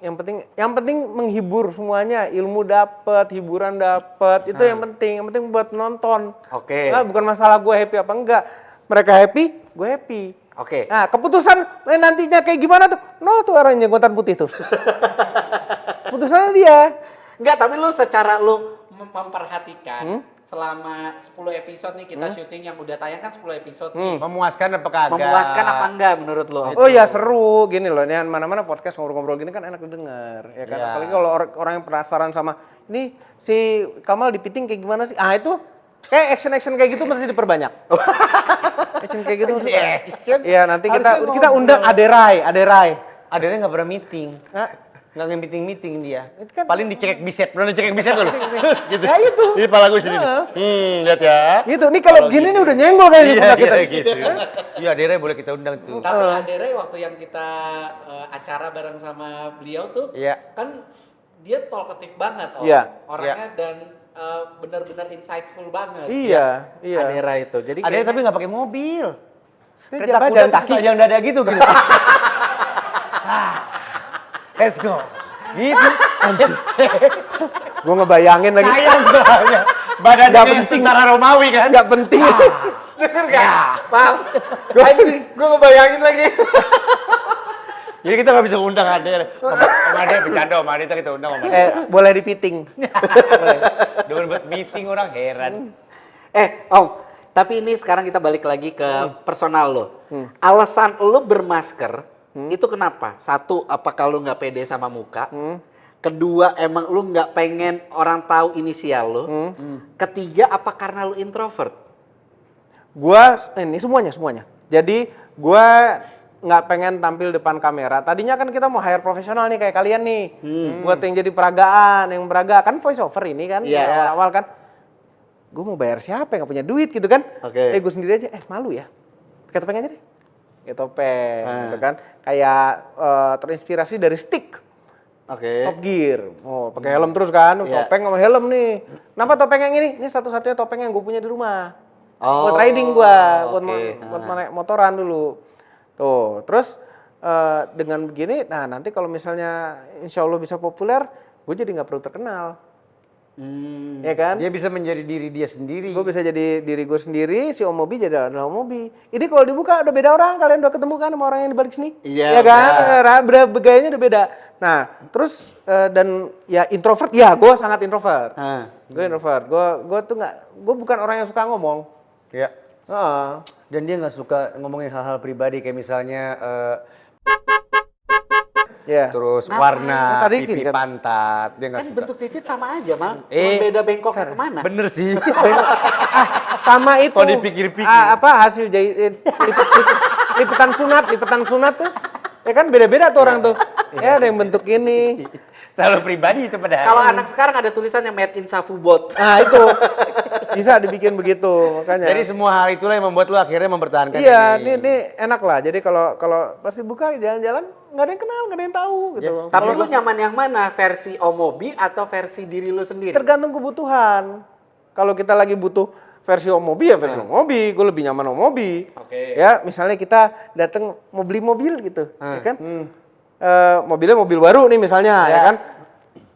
menghibur semuanya, ilmu dapet, hiburan dapet, itu yang penting buat nonton. Oke. Nah, bukan masalah gue happy apa enggak. Mereka happy, gue happy. Oke. Nah, keputusan nantinya kayak gimana tuh? No tuh orang jenggotan putih tuh. Keputusannya dia. Enggak, tapi lu secara lu memperhatikan selama 10 episode nih kita syuting yang udah tayang kan 10 episode nih. Memuaskan apa kagak? Memuaskan apa enggak menurut lu? Oh ya seru gini loh, ini mana-mana podcast ngobrol-ngobrol gini kan enak didengar, ya kan. Iya. Apalagi kalau orang yang penasaran sama ini si Kamal di Piting kayak gimana sih? Ah itu kayak action kayak gitu mesti diperbanyak. Action kayak gitu mesti. Action? Iya nanti Harusnya kita ngobrol. undang Aderai. Adanya nggak pernah meeting. Hah? Nggak nge-meeting dia. Itu kan- Paling dicekek bicep. Pernah dicekek bicep dulu? Gitu. Ya itu. Ini pala gue sini. Lihat ya. Gitu nih kalau gini nih udah nyenggol kayak Iya, pundak kita. gitu. Iya, Dere boleh kita undang tuh. Tapi Adere waktu yang kita acara bareng sama beliau tuh Iya. kan dia talkative banget Iya. orangnya dan benar-benar insightful banget. Iya. Adera itu. Jadi Adanya kayaknya- tapi nggak pakai mobil. Dia Kereta kuda jalan terus kaki. telanjang dada gitu. Gitu. Let's go. Gitu. Anjir. Gua ngebayangin lagi. Sayang soalnya. Badan Nggak ini penting. tentara Romawi kan. Nggak penting. Denger gak? Paham? Gue ngebayangin lagi. Jadi kita nggak bisa undang Ade. Om Ade bercanda, Om Ade kita undang Om Ade. Boleh di Piting. Dengan buat meeting orang heran. Om, tapi ini sekarang kita balik lagi ke personal lo. Alasan lo bermasker itu kenapa? Satu, apakah lo nggak pede sama muka? Kedua, emang lo nggak pengen orang tahu inisial lo? Ketiga, apa karena lo introvert? Gua ini semuanya. Jadi gua nggak pengen tampil depan kamera. Tadinya kan kita mau hire profesional nih kayak kalian nih. Buat yang jadi peragaan, yang beraga kan voice over ini kan. Iya. Awal kan. Gue mau bayar siapa yang nggak punya duit gitu kan. Oke. Gue sendiri aja, malu ya. Pakai topeng aja deh. Pakai topeng gitu kan. Kayak terinspirasi dari Stick. Oke. Top Gear. Oh, pakai helm terus kan. Iya. Topeng sama helm nih. Kenapa topeng yang ini? Ini satu-satunya topeng yang gue punya di rumah. Oh, Buat riding gua, buat oke. buat naik motoran dulu. Tuh, terus dengan begini, nah nanti kalau misalnya insya Allah bisa populer, gue jadi nggak perlu terkenal, ya kan? Dia bisa menjadi diri dia sendiri. Gue bisa jadi diri gue sendiri, si Om Mobi jadi adalah Om Mobi. Ini kalau dibuka udah beda orang, kalian udah ketemu kan sama orang yang di balik sini? Iya, Ya kan? Gayanya udah beda. Nah, terus dan ya introvert, ya gue sangat introvert. Gue introvert, gue tuh nggak, gue bukan orang yang suka ngomong. Ya. Dan dia nggak suka ngomongin hal-hal pribadi kayak misalnya Ya. terus Kenapa? warna Tadi pipi gini kan. pantat dia nggak Kan suka. bentuk titik sama aja, Mal. Cuma beda bengkoknya kemana? Bener sih. Sama itu. Kalau dipikir-pikir. Apa hasil lipetan sunat tuh. Ya kan beda-beda tuh orang tuh. Ya ada yang bentuk ini. Terlalu pribadi itu padahal. Kalau anak sekarang ada tulisannya Made in Safubot. Nah itu bisa dibikin begitu makanya. Jadi semua hal itulah yang membuat lu akhirnya mempertahankan Iya, ini enak lah. Jadi kalau pas dibuka jalan-jalan nggak ada yang kenal, nggak ada yang tahu gitu. Tapi lu nyaman yang mana? Versi Omobi atau versi diri lu sendiri? Tergantung kebutuhan. Kalau kita lagi butuh versi Omobi ya versi Omobi, gue lebih nyaman Omobi. Oke. Ya, misalnya kita datang mau beli mobil gitu, ya kan? Mobilnya mobil baru nih misalnya, ya kan?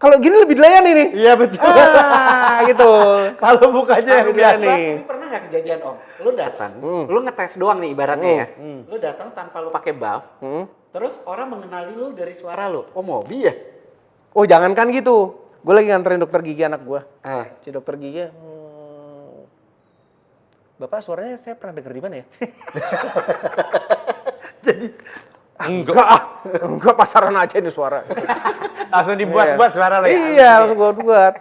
kalau gini lebih dilayani nih. Iya betul. Gitu. Kalau mukanya yang Aku biasa. nih. Tapi pernah nggak kejadian Om? Lu datang, lu ngetes doang nih ibaratnya ya. Lu datang tanpa lu pakai buff, terus orang mengenali lu dari suara lu. Oh Mobi ya? Oh jangankan gitu. Gue lagi nganterin dokter gigi anak gue. Si dokter gigi, Bapak suaranya saya pernah denger di mana ya? Jadi enggak pasaran aja ini suara. Langsung dibuat-buat suara lo ya. Iya, langsung gue buat.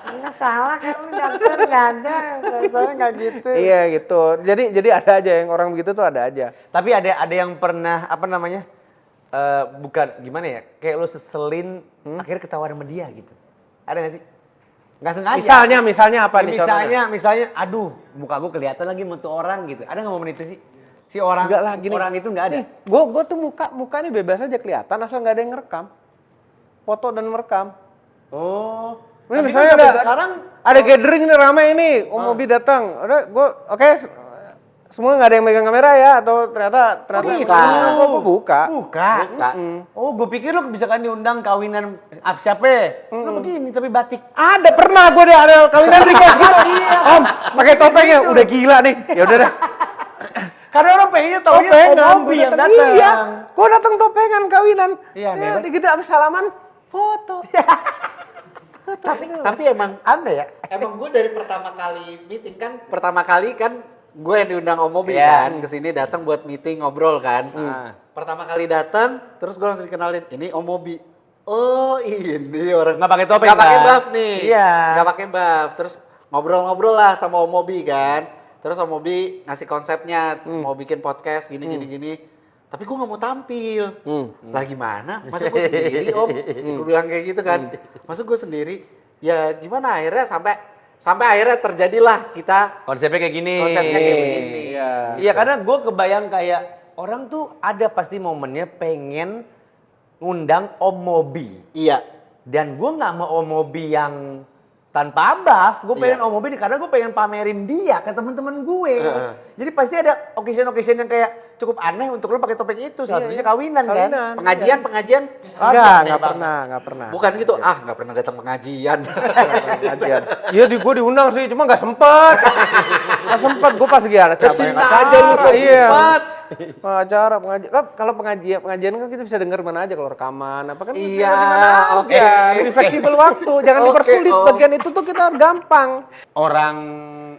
Nggak salah kan lu dokter nggak ada, soalnya nggak gitu. Iya gitu. Jadi ada aja yang orang begitu tuh ada aja. Tapi ada yang pernah apa namanya? Bukan gimana ya? Kayak lo seselin akhirnya ketawa sama dia gitu. Ada nggak sih? Nggak sengaja. Misalnya apa nih contohnya? Misalnya, aduh, muka gue kelihatan lagi sama tuh orang gitu. Ada nggak momen itu sih? Si orang, Enggak lah, gini. orang itu nggak ada. Gue tuh muka nih bebas aja kelihatan asal nggak ada yang ngerekam. Foto dan merekam. Oh. Ini Tapi misalnya kan sampai ada sekarang ada gathering nih ramai ini, Om Mobi datang. Udah, oke, semua nggak ada yang megang kamera ya atau ternyata buka. Oh, gue pikir lo misalkan diundang kawinan siapa? Lo begini tapi batik. Ada pernah gue ada kawinan request gitu. Om, pakai topengnya udah gila nih. Ya udah dah. Karena orang pengennya tahu Mobi yang datang. Iya, gue datang topengan kawinan. Iya, ya, kan? gitu abis salaman foto. Tapi emang Ada ya? emang gue dari pertama kali meeting kan, gue yang diundang Om Mobi Iya. kan ke sini datang buat meeting ngobrol kan. Pertama kali datang, terus gue langsung dikenalin, ini Om Mobi. Oh ini orang Nggak pakai topeng, nggak pakai kan? buff nih, Iya. nggak pakai buff. Terus ngobrol-ngobrol lah sama Om Mobi kan. Terus Om Mobi ngasih konsepnya, mau bikin podcast gini. Tapi gue nggak mau tampil. Lah gimana? Masa gue sendiri Om? Gue bilang kayak gitu kan. Masa gue sendiri? Ya gimana akhirnya sampai akhirnya terjadilah kita Konsepnya kayak gini. konsepnya kayak begini. Iya, karena gue kebayang kayak orang tuh ada pasti momennya pengen ngundang Om Mobi. Iya. Dan gue nggak mau Om Mobi yang tanpa buff, gue pengen Iya. Om Mobi karena gue pengen pamerin dia ke teman-teman gue. Jadi pasti ada occasion yang kayak cukup aneh untuk lo pakai topeng itu. Salah satunya kawinan kan. Pengajian Nggak pernah. bukan gitu. Nggak pernah datang pengajian. Pengajian. Iya gue diundang sih, cuma nggak sempet. Nggak sempet, gue pas lagi ada Cinta acara. aja lu sempet. Iya. Acara pengajian, kalau pengajian kan kita bisa dengar mana aja kalau rekaman apa kan Iya, bisa di mana oke. aja. Lebih fleksibel waktu, jangan Oke, dipersulit Om. bagian itu tuh kita gampang. Orang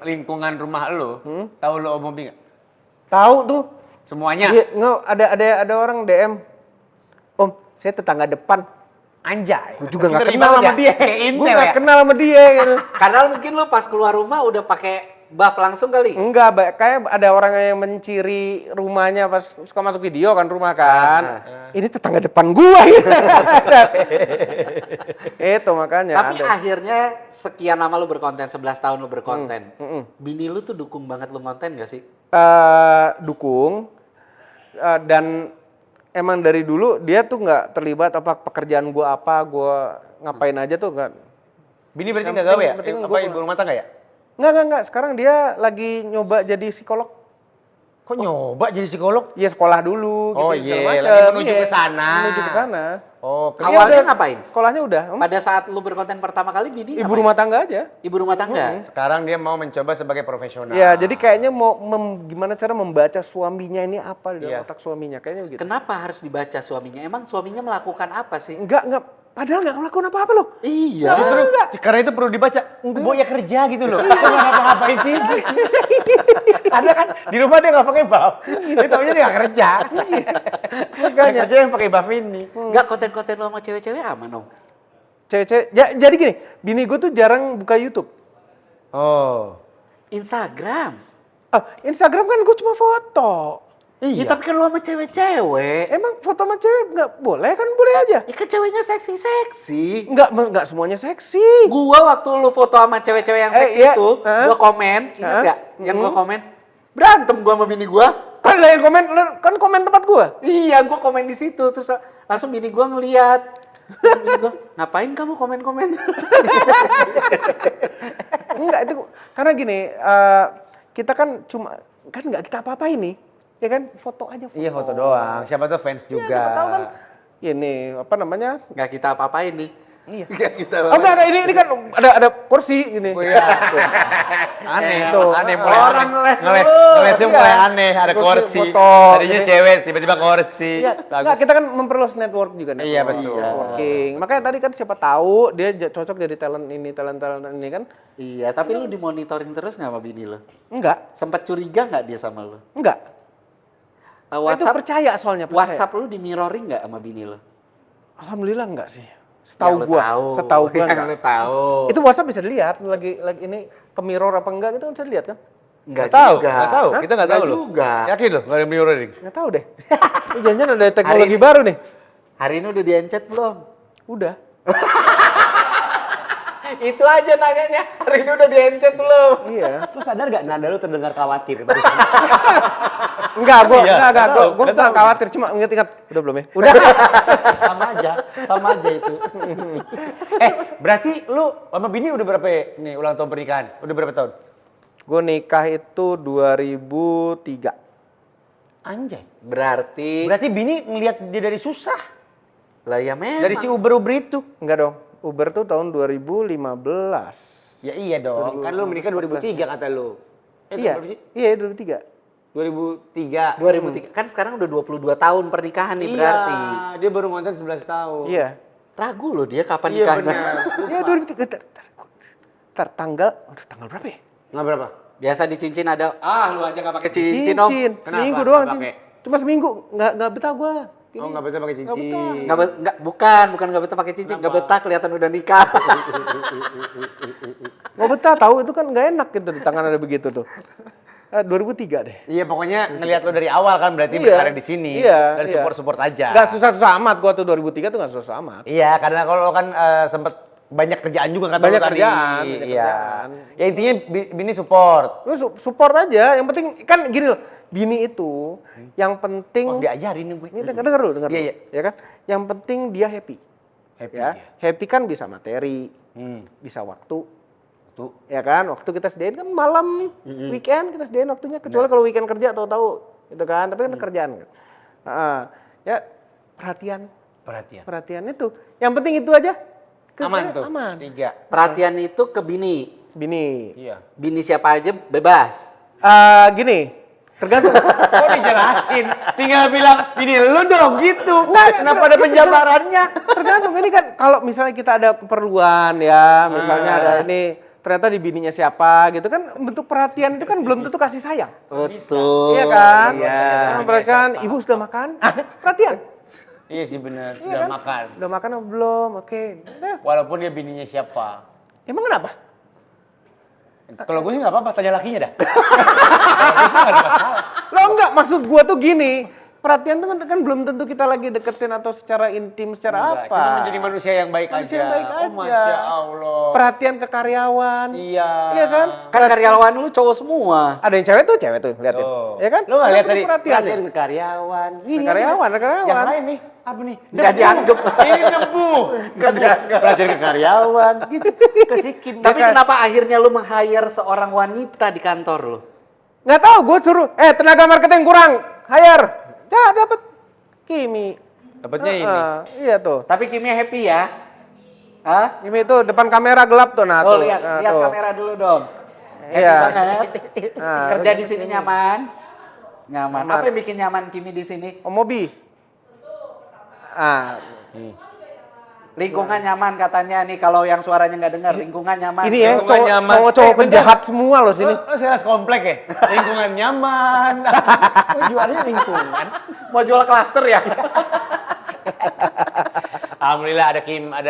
lingkungan rumah lo, tahu lo Om Mobi nggak? Tahu tuh. Semuanya. Iya, ada orang DM. Om, saya tetangga depan. Anjay. Gue juga nggak Terlibat kenal sama ya? dia. Kayak Gue Intel nggak ya? kenal sama dia. Gitu. Karena mungkin lu pas keluar rumah udah pakai buff langsung kali. Enggak, kayak ada orang yang menciri rumahnya pas suka masuk video kan rumah kan. Ini tetangga depan gua gitu. Itu makanya Tapi ada. akhirnya sekian lama lu berkonten, 11 tahun lu berkonten. Bini lu tuh dukung banget lu konten gak sih? Dukung dan emang dari dulu dia tuh nggak terlibat apa pekerjaan gua ngapain aja tuh nggak. Bini berarti Yang nggak gawe ya? penting Apa gua- ibu rumah tangga ya? Nggak. Sekarang dia lagi nyoba jadi psikolog. Kok nyoba jadi psikolog? Iya sekolah dulu Oh gitu iya, segala macam. lagi menuju Iya, ke sana. Menuju ke sana. Oh, Awalnya ngapain? Sekolahnya udah. Pada saat lu berkonten pertama kali bini Ibu ngapain? rumah tangga aja. Ibu rumah tangga? sekarang dia mau mencoba sebagai profesional. Ya, jadi kayaknya mau gimana cara membaca suaminya ini apa di Iya. dalam otak suaminya, kayaknya begitu. Kenapa harus dibaca suaminya? Emang suaminya melakukan apa sih? Enggak, padahal nggak ngelakuin apa-apa loh. Iya. Justru karena itu perlu dibaca. Bo ya kerja gitu loh. Kok nggak ngapa-ngapain sih? Ada kan di rumah dia nggak pakai buff. Dia taunya dia nggak kerja. Makanya. Kerja yang pakai buff ini. Enggak konten-konten lu sama cewek-cewek aman, Om? Cewek-cewek, jadi gini, bini gue tuh jarang buka YouTube. Oh. Instagram. Instagram kan gue cuma foto. Iya. Tapi kan lu sama cewek-cewek. Emang foto sama cewek nggak boleh kan? Boleh aja. Ya kan ceweknya seksi-seksi. Nggak semuanya seksi. Gua waktu lu foto sama cewek-cewek yang seksi iya. itu, gua komen, ingat gak? Yang gua komen, berantem gua sama bini gua. Kan lah yang komen, kan komen tempat gue. Iya, gua komen di situ, terus langsung bini gua ngeliat. Terus bini gua, ngapain kamu komen-komen? Enggak, itu karena gini, kita kan nggak kita apa-apain nih. Ya kan, foto aja foto. Iya foto doang. Siapa tuh fans juga. Siapa tahu kan ini apa namanya? Nggak kita apa-apain nih. Iya. Nggak kita Oh enggak, ini kan ada kursi gini. Oh iya. Aneh, Tuh. aneh mulai Orang aneh. ngeles Ngelesnya Iya. mulai aneh, ada Kursi, kursi. foto, Tadinya gini. cewek, tiba-tiba kursi. Iya, Bagus. enggak, kita kan memperluas network juga. Iya, betul. Networking. Makanya tadi kan siapa tahu dia cocok jadi talent ini kan? Iya, tapi lu dimonitoring terus nggak sama bini lu? Enggak, Sempat curiga nggak dia sama lu? enggak. Itu WhatsApp percaya soalnya, percaya. WhatsApp lu di mirroring nggak sama bini lu? Alhamdulillah enggak sih. Setahu Yang lu gua, tahu. setahu gua Yang enggak. lu tahu. Itu WhatsApp bisa dilihat lagi ini ke mirror apa enggak gitu bisa dilihat kan? Nggak Tahu, juga. nggak tahu. Hah? Kita nggak tahu Nggak loh. juga. Yakin loh, nggak ada mirroring. Enggak tahu deh. Ini jangan ada teknologi ini- baru nih. Hari ini udah di-encet belum? Udah. Itu aja nanyanya. Hari ini udah di-encet belum? Iya. Lu sadar gak nada lu terdengar khawatir barusan? Enggak, gua Iya, enggak nggak tahu, gua nggak enggak tahu. khawatir, cuma ingat-ingat udah belum ya? Udah. sama aja itu. Berarti lu sama bini udah berapa nih ulang tahun pernikahan? Udah berapa tahun? Gua nikah itu 2003. Anjay. Berarti Berarti bini ngelihat dia dari susah. lah ya memang. Dari si Uber-Uber itu. Enggak dong. Uber tuh tahun 2015. Ya iya dong. Kan lu menikah 2003 kata lu. Iya. Berapa sih? Iya, 2003. 2003. 2003 kan sekarang udah 22 tahun pernikahan nih Iya, berarti. dia baru ngonten 11 tahun. Iya. Ragu loh dia kapan Iya nikahnya. benar. Iya, 2003. Ntar tanggal berapa ya? Nggak berapa? Biasa di cincin ada, lu aja nggak pakai cincin om. Seminggu Kenapa? doang. Nggak pakai? Cuma seminggu. Nggak betah gua. Oh, nggak betah pakai cincin. Bukan nggak betah pakai cincin, nggak betah kelihatan udah nikah. Nggak betah tahu itu kan nggak enak gitu di tangan ada begitu tuh. 2003 deh. Iya pokoknya ngelihat lu dari awal kan berarti Iya. berkarya di sini. Iya, Dan iya. support-support aja. Nggak susah-susah amat gua tuh 2003 tuh nggak susah amat. Iya, karena kalau lo kan sempet banyak kerjaan juga kan Banyak lo tadi. kerjaan, banyak Iya. kerjaan. Ya intinya bini support. Lu support aja, yang penting kan gini loh, bini itu yang penting Oh, diajarin nih gue. ini denger dulu, Iya, iya. ya kan? Yang penting dia happy. Happy. Ya. Happy kan bisa materi, bisa waktu. Tuh. Ya kan? Waktu kita sediain kan malam, weekend kita sediain waktunya. Kecuali kalau weekend kerja tahu-tahu gitu kan. Tapi kan kerjaan kan. Ya perhatian Perhatian. itu. Yang penting itu aja. Aman tuh. Aman. 3. Perhatian itu ke bini. Bini. Iya. Bini siapa aja bebas. Gini, tergantung. Kok dijelasin? Tinggal bilang ini lu dong gitu. Kenapa ada penjabarannya? Tergantung ini kan kalau misalnya kita ada keperluan ya, misalnya ada ini ternyata di bininya siapa gitu kan bentuk perhatian itu kan belum tentu kasih sayang. Betul. Iya kan? Iya. Perhatian, ibu sudah makan? Perhatian. Iya sih benar, Iya sudah kan? makan. Udah makan apa belum? Oke. Udah. Walaupun dia bininya siapa. Emang kenapa? Kalau gue sih nggak apa-apa, tanya lakinya dah. Kalau gue sih nggak ada masalah. Lo enggak, maksud gua tuh gini. Perhatian tuh kan belum tentu kita lagi deketin atau secara intim, secara Enggak, apa. Cuma menjadi manusia yang baik Manusia aja. yang baik Oh, aja. Masya Allah. Perhatian ke karyawan. Iya. Iya kan? Kan karyawan lu cowok semua. Ada yang cewek tuh, liatin. Tuh. Ya kan? Lo nggak Kan lihat butuh tadi? perhatian. Perhatian ke karyawan. Ke karyawan, ke karyawan. Yang lain nih, apa nih? Nggak dianggap. Ini debu. Nggak dianggap. Perhatian ke karyawan. Gitu. Kesikin. Tapi kenapa akhirnya lu meng-hire seorang wanita di kantor lu? Nggak tahu, gue suruh, tenaga marketing kurang, hire. Ya dapat Kimi. Dapatnya ini. Iya tuh. Tapi Kimnya happy ya? Hah? Kimi tuh depan kamera gelap tuh, nah Oh, tuh. lihat Nah, lihat tuh. kamera dulu dong. Happy Iya. banget. Nah, Kerja di sini nyaman? Nyaman. Nyaman. Apa yang bikin nyaman Kimi di sini? Om Mobi. Lingkungan nyaman katanya nih, kalau yang suaranya nggak dengar, lingkungan nyaman. Ini ya Lingkungan nyaman. cowok-cowok bentar. penjahat semua loh sini. Lo sales komplek ya? Lingkungan nyaman. Oh, jualnya lingkungan. Mau jual klaster ya? Alhamdulillah ada Kimi Nah,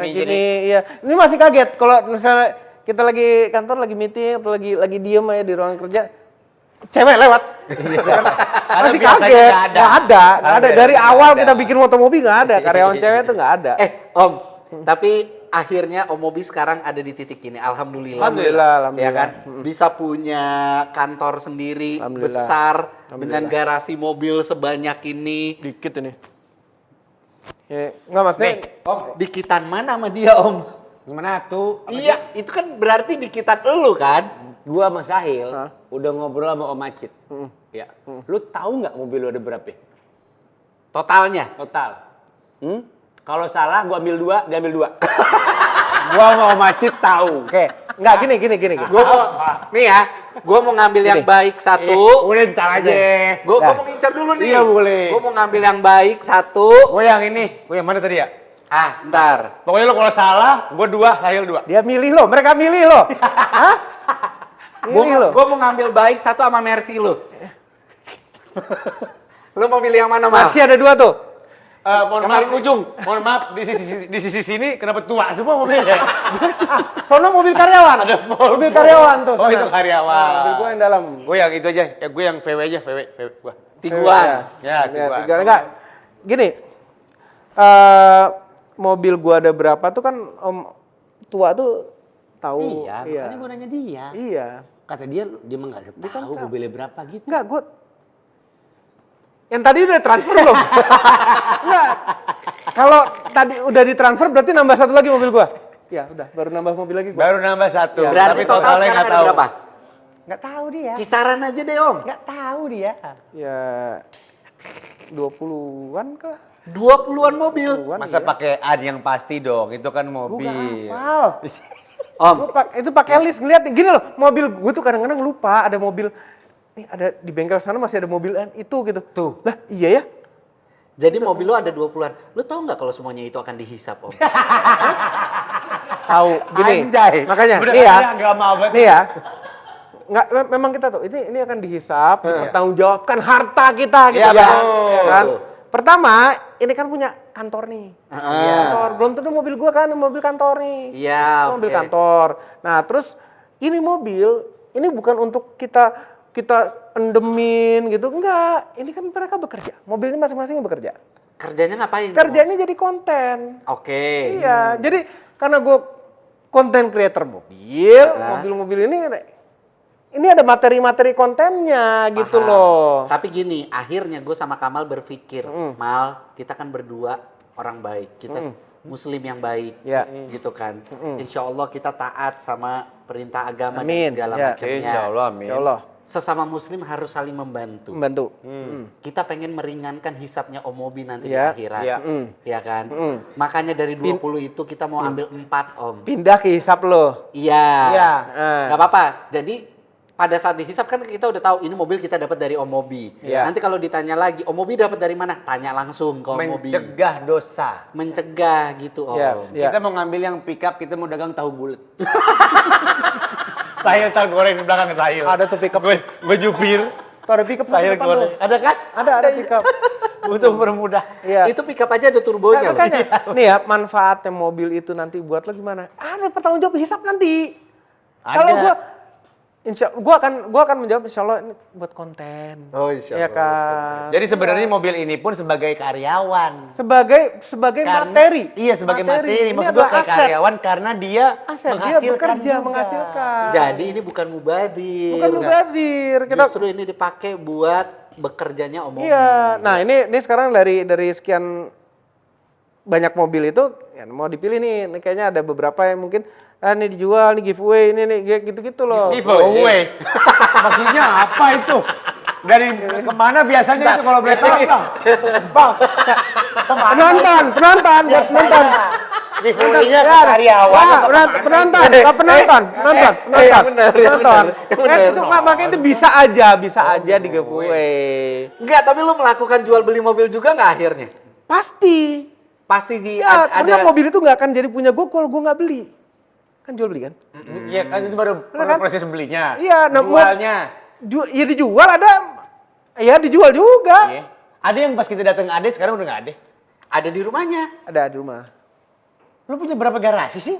jadi. gini, iya. Ini masih kaget kalau misalnya kita lagi kantor, lagi meeting atau lagi diem aja di ruang kerja, cewek lewat. Masih biasanya kaget. nggak ada. Nggak ada. Karena Dari biasanya awal nggak kita ada. bikin motomobi nggak ada. Karyawan cewek tuh nggak ada. Om, tapi akhirnya Om Mobi sekarang ada di titik ini. Alhamdulillah. Alhamdulillah. Ya kan? Bisa punya kantor sendiri Alhamdulillah. besar Alhamdulillah. dengan garasi mobil sebanyak ini. Dikit ini. Ya, nggak maksudnya. Om, dikitan mana sama dia, Om? Gimana tuh? Iya, itu kan berarti dikitan elu kan? Gua sama Sahil Hah? udah ngobrol sama Om Macit. Ya. Lu tahu nggak mobil lu ada berapa? Totalnya. Total. Kalau salah gua ambil 2, dia ambil 2. Gua mau macet tahu. Oke, nggak gini. Gua mau, nih ya, gua mau ngambil yang baik satu. Udah ntar aja. Gua mau ngincar dulu nih. Iya, boleh. Gua mau ngambil yang baik satu. Gua yang ini. Gua yang mana tadi ya? Ntar. Pokoknya lo kalau salah, gua 2, Sahil 2. Dia milih lo, mereka milih lo. Hah? Milih lo. Gua mau ngambil baik satu sama Mercy lu. Lu mau pilih yang mana, Mas? Masih ada 2 tuh. Mohon Yang maaf, paling ujung. Mohon maaf, di sisi sini kenapa tua semua mobilnya? Sono mobil karyawan. Ada Volvo. Mobil karyawan tuh. Oh, sana. itu karyawan. Ah, mobil gua yang dalam. Gue yang itu aja, ya gue yang VW aja, VW gua. Tiguan. Ya, Tiguan. Tiga. Enggak. Gini. Mobil gua ada berapa tuh kan Om tua tuh tahu. Iya, makanya gue nanya dia. Iya. Kata dia mah nggak tahu mobilnya berapa gitu. Enggak, gua yang tadi udah transfer belum? Enggak. Kalau tadi udah ditransfer berarti nambah 1 lagi mobil gua. Ya, udah, baru nambah mobil lagi gua. Baru nambah 1, Berarti tapi total totalnya sekarang nggak ada tahu. berapa? Nggak tahu dia. Kisaran aja deh, Om. Nggak tahu dia. Ya 20-an kah? 20-an mobil. 20-an, Masa iya. pakai ad yang pasti dong, itu kan Gua mobil. nggak hafal. Om, Itu pakai list ngeliat gini loh, mobil gue tuh kadang-kadang lupa ada mobil. Nih ada di bengkel sana masih ada mobil itu gitu. Tuh. Lah, iya ya? jadi mobil lu ada 20-an. Lu tahu nggak kalau semuanya itu akan dihisap, Om? Tahu gini. Anjay. Makanya Bener, nih ya. agama banget. Nih ya. Nggak, memang kita tuh ini akan dihisap, dipertanggungjawabkan harta kita gitu Iya, ya. betul. Ya kan? Betul. Pertama, ini kan punya kantor nih. Kantor. Belum tentu mobil gua kan mobil kantor nih. Iya, Mobil oke. kantor. Nah, terus ini mobil ini bukan untuk kita endemin gitu. Enggak, ini kan mereka bekerja. Mobil ini masing-masing bekerja. Kerjanya ngapain? tuh, Kerjanya jadi konten. Om? Oke. Iya, jadi karena gue konten creator mobil, mobil-mobil ini ada materi-materi kontennya gitu Paham. loh. Tapi gini, akhirnya gue sama Kamal berpikir, Mal, kita kan berdua orang baik, kita Muslim yang baik, Ya. gitu kan. Insya Allah kita taat sama perintah agama Amin. dan segala Ya. macamnya. Insya Allah, amin. Ya Allah, Sesama Muslim harus saling membantu. membantu. Kita pengen meringankan hisapnya Om Mobi nanti Ya. di akhirat, Ya. ya kan. Makanya dari 20 itu kita mau ambil 4 Om. Pindah ke hisap lo. Iya. Iya. Nggak apa-apa. Jadi pada saat dihisap kan kita udah tahu ini mobil kita dapat dari Om Mobi. Iya. Nanti kalau ditanya lagi, Om Mobi dapat dari mana? Tanya langsung ke Om Mobi. Mencegah dosa. Mencegah gitu Om. Iya. Iya. Kita mau ngambil yang pick up, kita mau dagang tahu bulat. Sahil tar goreng di belakang Sahil. Ada tuh pickup. Gue jupir. Tuh ada pickup tuh Sahil depan goreng. tuh. Ada kan? Ada pickup. Butuh permudah. Iya. Itu pick up aja ada turbonya. Nah, loh. makanya, nih ya manfaatnya mobil itu nanti buat lo gimana? Ada pertanggung jawab hisap nanti. Ada. Kalau gua akan menjawab insya Allah ini buat konten. Oh, insya Ya Allah. kan. Jadi sebenarnya mobil ini pun sebagai karyawan. sebagai Karena- materi. Iya, sebagai materi. Ini Maksud gue adalah kayak karyawan karena dia Aset dia menghasilkan bekerja, juga. menghasilkan. Jadi ini bukan mubadir. Bukan mubazir. Kita Justru ini dipakai buat bekerjanya Om Mobi. iya. Nah, ini sekarang dari sekian banyak mobil itu ya, mau dipilih nih. Ini kayaknya ada beberapa yang mungkin ini dijual, ini giveaway, ini gitu-gitu loh. Giveaway. Maksudnya apa itu? Dari kemana biasanya itu kalau boleh tahu, Bang? Bang. Penonton buat penonton. Giveaway-nya Ya, karyawan. Wah, penonton. Itu makanya itu bisa aja di giveaway. Enggak, tapi lu melakukan jual beli mobil juga nggak akhirnya? Pasti. Pasti di Ya, karena ada mobil itu nggak akan jadi punya gue kalau gue nggak beli. Kan jual beli kan? Iya kan itu baru kan? proses belinya. Iya, nah, Jualnya. Ya dijual ada. Ya dijual juga. Iya. Ada yang pas kita datang Ade sekarang udah nggak ada. ada di rumahnya. Ada di rumah. Lu punya berapa garasi sih?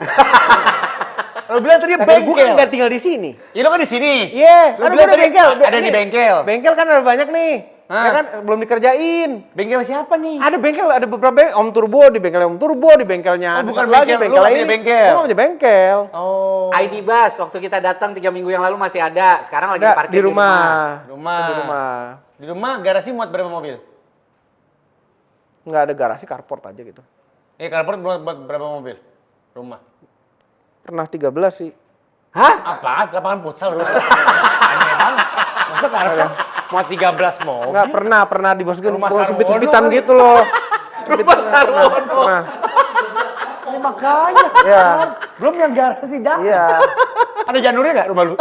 Lu bilang tadi Gue bengkel. kan nggak tinggal di sini. Ya lu kan di sini. Iya, Lu kan bilang gua ada tadi bengkel. ada di Nih, bengkel. Bengkel kan ada banyak nih. Hah? Ya kan belum dikerjain. Bengkel siapa nih? Ada bengkel, ada beberapa bengkel. Om Turbo di bengkelnya Om Turbo, di bengkelnya. Oh, ada bukan satu lagi, bengkel. Lu bengkel nggak lain. punya bengkel? Gua nggak punya bengkel. Oh. ID Bus waktu kita datang 3 minggu yang lalu masih ada. Sekarang lagi Ada parkir di rumah. Rumah. Di rumah. Di rumah garasi muat berapa mobil? Nggak ada garasi, carport aja gitu. Carport buat berapa mobil? Rumah. Pernah 13 sih. Hah? Apaan? Lapangan futsal rumah. Aneh banget. Masa carport mau 13 mobil? Nggak pernah dimasukin Rumah ruang Sarwono sempit-sempitan kali. gitu loh. Rumah Sarwono. Nah, Ya, makanya. ya, Belum yang garasi dah. iya. Ada janurnya nggak rumah lu?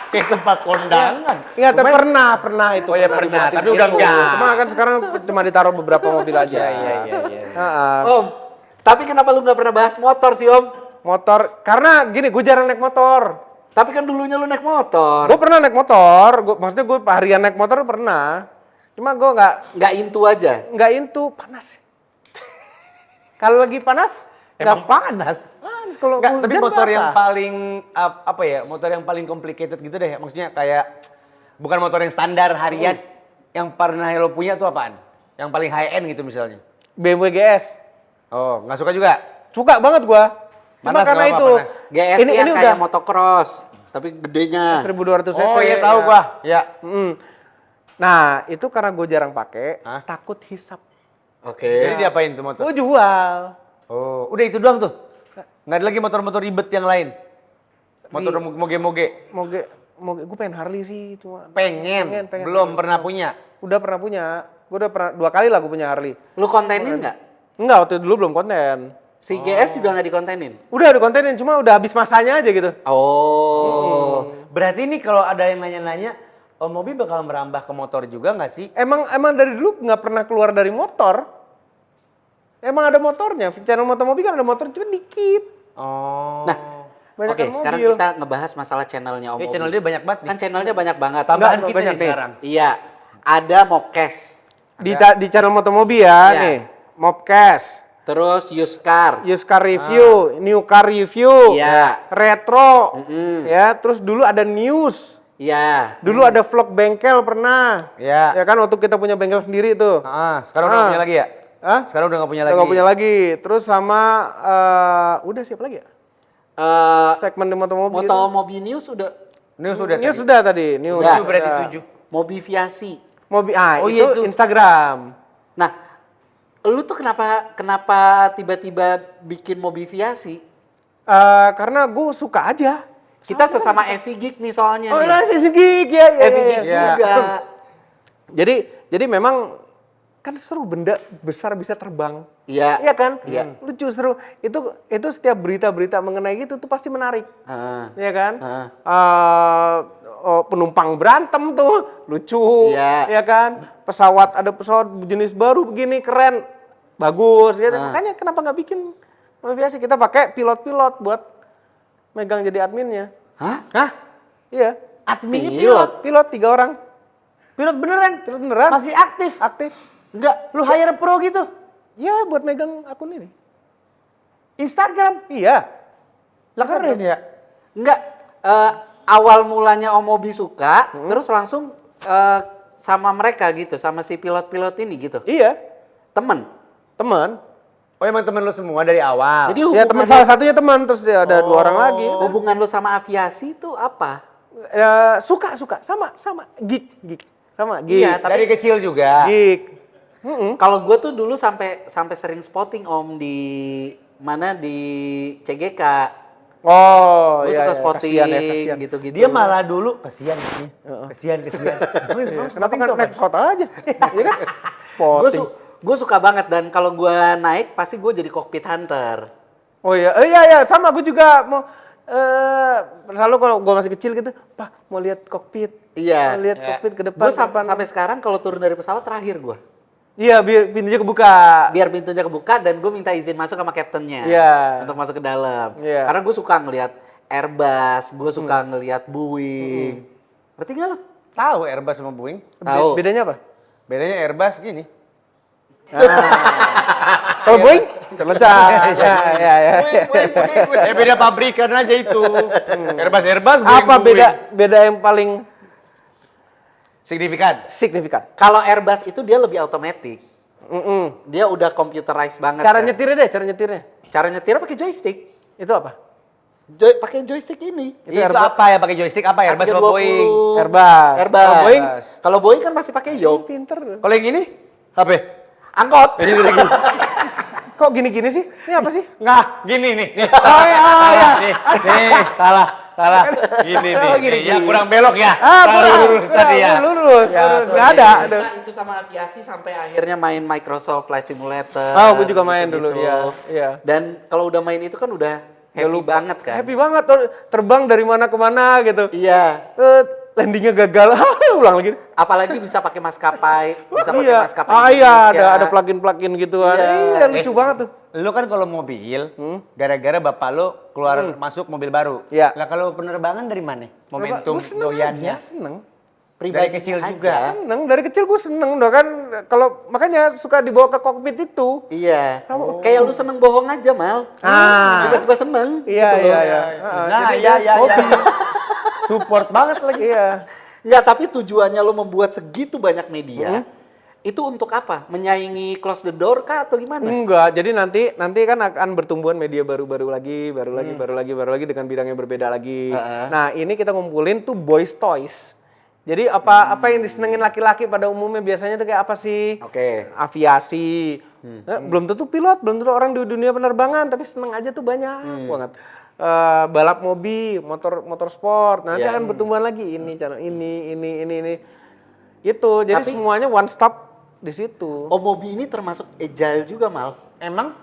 Kayak tempat kondangan. Iya, tapi pernah itu. Oh ya pernah, dibuatin tapi udah gitu. enggak. Cuma kan sekarang cuma ditaruh beberapa mobil aja. Iya. Heeh. Om, tapi kenapa lu nggak pernah bahas motor sih Om? Motor, karena gini, gue jarang naik motor. Tapi kan dulunya lu naik motor. Gue pernah naik motor, maksudnya gue harian naik motor pernah. Cuma gue Nggak into aja. nggak into panas. Kalau lagi panas, Emang panas. panas. Kalau Enggak, tapi hujan motor yang basah. paling apa ya? Motor yang paling complicated gitu deh. Maksudnya kayak bukan motor yang standar harian. Yang pernah lo punya tuh apaan? Yang paling high end gitu misalnya. BMW GS. Oh, nggak suka juga? Suka banget gua. Cuma Panas, karena kenapa itu. panas? GS ini yang udah kayak motocross, tapi gedenya. 1200 cc. Oh iya tahu ya. gua. Ya. Mm. Nah, itu karena gue jarang pakai, Hah? takut hisap. Oke. Jadi diapain tuh motor? Gue jual. Oh, udah itu doang tuh. Nggak ada lagi motor-motor ribet yang lain. Motor moge-moge. Moge, gue pengen Harley sih, cuma Pengen. pengen. Belum pernah punya. Udah pernah punya. Gue udah pernah 2 kali lah gue punya Harley. Lu kontenin nggak? Enggak, waktu dulu belum konten. Si GS juga nggak dikontenin? Udah ada kontenin, cuma udah habis masanya aja gitu. Oh. Berarti ini kalau ada yang nanya-nanya, Om Mobi bakal merambah ke motor juga nggak sih? Emang dari dulu nggak pernah keluar dari motor. Emang ada motornya. Channel Motomobi kan ada motor cuma dikit. Oh. Nah, Banyak Oke, mobil. sekarang kita ngebahas masalah channelnya Om Ya, Obi. channel dia banyak banget nih. Kan channelnya banyak banget. Tambahan Enggak, kita banyak nih nih. sekarang. Iya, ada Mobcast, Di channel Motomobi ya, Iya. nih. Mobcast, terus Used Car. used car review, new car review, Iya. retro, Mm-mm. ya. Terus dulu ada news, Iya. dulu ada vlog bengkel pernah, Ya. ya kan waktu kita punya bengkel sendiri tuh. Sekarang udah Ah. nggak punya lagi ya? Hah? Sekarang udah nggak punya Udah lagi. nggak punya lagi. Terus sama udah siapa lagi ya? Segmen di Motomobi. Motomobi News udah. Ini sudah. News sudah tadi, news. Udah. Itu berarti sudah. 7. Mobiviasi. Mobil, Oh itu, iya, itu. Instagram. Nah, lu tuh kenapa tiba-tiba bikin Mobiviasi? Karena gue suka aja. Kita sesama Evi Geek nih soalnya. Oh, nih. live is gig ya. Evi Geek Iya. juga. Jadi memang kan seru, benda besar bisa terbang. Iya. Iya kan? Iya. Lucu, seru. Itu setiap berita-berita mengenai gitu tuh pasti menarik. Heeh. Iya kan? Heeh. Penumpang berantem tuh lucu. Iya. Iya kan? Ada pesawat jenis baru begini keren. Bagus gitu. Nah. Makanya kenapa nggak bikin Mobiviasi? Kita pakai pilot-pilot buat megang jadi adminnya. Hah? Hah? Iya. Adminnya Pilot? Pilot 3 orang. Pilot beneran? Pilot beneran. Masih aktif? Aktif. Enggak. Lu hire pro gitu? Ya buat megang akun ini. Instagram? Iya. Lah keren ya? Enggak. Awal mulanya Om Mobi suka, terus langsung sama mereka gitu, sama si pilot-pilot ini gitu. Iya. Temen. Teman. Oh emang temen lu semua dari awal? Jadi Ya teman, salah satunya teman, terus ya ada 2 orang lagi. hubungan lu sama aviasi itu apa? Suka sama geek sama geek. Iya, tapi dari kecil juga? Geek. kalau gue tuh dulu sampai sering spotting Om di mana di CGK. Oh, Gue iya, suka iya. spotting Kasihan ya, kasihan. gitu-gitu. Dia malah dulu, kasihan nih. Kasihan. Iya, kenapa nggak naik pesawat aja? Iya kan? Spotting. Gue suka banget, dan kalau gue naik pasti gue jadi cockpit hunter. Oh iya, sama gue juga mau selalu kalau gue masih kecil gitu, Pak mau lihat kokpit. Iya. Mau lihat kokpit ke depan. Gue ke depan. sampai sekarang kalau turun dari pesawat terakhir gue. Iya, biar pintunya kebuka. Biar pintunya kebuka dan gue minta izin masuk sama kaptennya. Iya. Untuk masuk ke dalam. Iya. Karena gue suka ngelihat Airbus, gue suka ngelihat Boeing. Ngerti nggak lo? Tahu Airbus sama Boeing? Tahu. Bedanya apa? Bedanya Airbus gini. Kalau Boeing terlencang. Ya. Ya beda pabrikan aja itu. Airbus, Boeing, Apa Boeing. beda yang paling Signifikan? signifikan? Kalau Airbus itu dia lebih otomatis. Mm-mm. Dia udah computerized banget. Cara kan. nyetirnya deh, cara nyetirnya. Cara nyetir pakai joystick. Itu apa? Pakai joystick ini. Itu Itu Airbus. apa ya pakai joystick apa Airbus sama A320. Boeing? Airbus. Airbus. Kalau Boeing Kalau Boeing kan masih pakai yoke. pinter. Kalau yang ini? HP? Angkot. Kok gini-gini sih? Ini apa sih? Nggak, gini nih. Oh iya. Nih, salah. Salah. Gini nih. Oh, gini, Ya gini. kurang belok ya. Kurang, Lurus tadi ya. lurus. Nggak ada. Nah, itu sama aviasi sampai akhirnya main Microsoft Flight Simulator. Oh, gue juga main gitu-gitu. dulu, iya. Dan kalau udah main itu kan udah happy banget kan. Happy banget, terbang dari mana ke mana gitu. Iya. Landingnya gagal, ulang lagi. Apalagi bisa pakai maskapai, bisa pakai Iya. maskapai. Iya, Indonesia. ada plugin-plugin gituan. Iya. Iya, lucu banget tuh. Lu kan kalau mobil, gara-gara bapak lu keluar masuk mobil baru. Iya. Lah kalau penerbangan dari mana? Momentum Gua seneng doyannya. aja, seneng. Dari kecil juga. Seneng, dari kecil gue seneng udah kan. Kalau makanya suka dibawa ke kokpit itu. Iya. Kayak lu seneng bohong aja, Mal. Tiba-tiba seneng. Iya, gitu loh. iya, iya. Nah, iya. Support banget lagi. Iya. Enggak, tapi tujuannya lu membuat segitu banyak media, itu untuk apa? Menyaingi close the door kah atau gimana? Enggak, jadi nanti kan akan bertumbuhan media baru lagi dengan bidang yang berbeda lagi. Nah, ini kita ngumpulin tuh boys toys. Jadi apa yang disenengin laki-laki pada umumnya biasanya tuh kayak apa sih? Oke. Aviasi. Belum tentu pilot, belum tentu orang di dunia penerbangan, tapi seneng aja tuh banyak banget. Balap mobil, motor sport. Nanti Iya. akan bertumbuhan lagi ini channel ini. Gitu. Jadi Tapi- semuanya one stop di situ. Omobi ini termasuk agile juga, Mal. Emang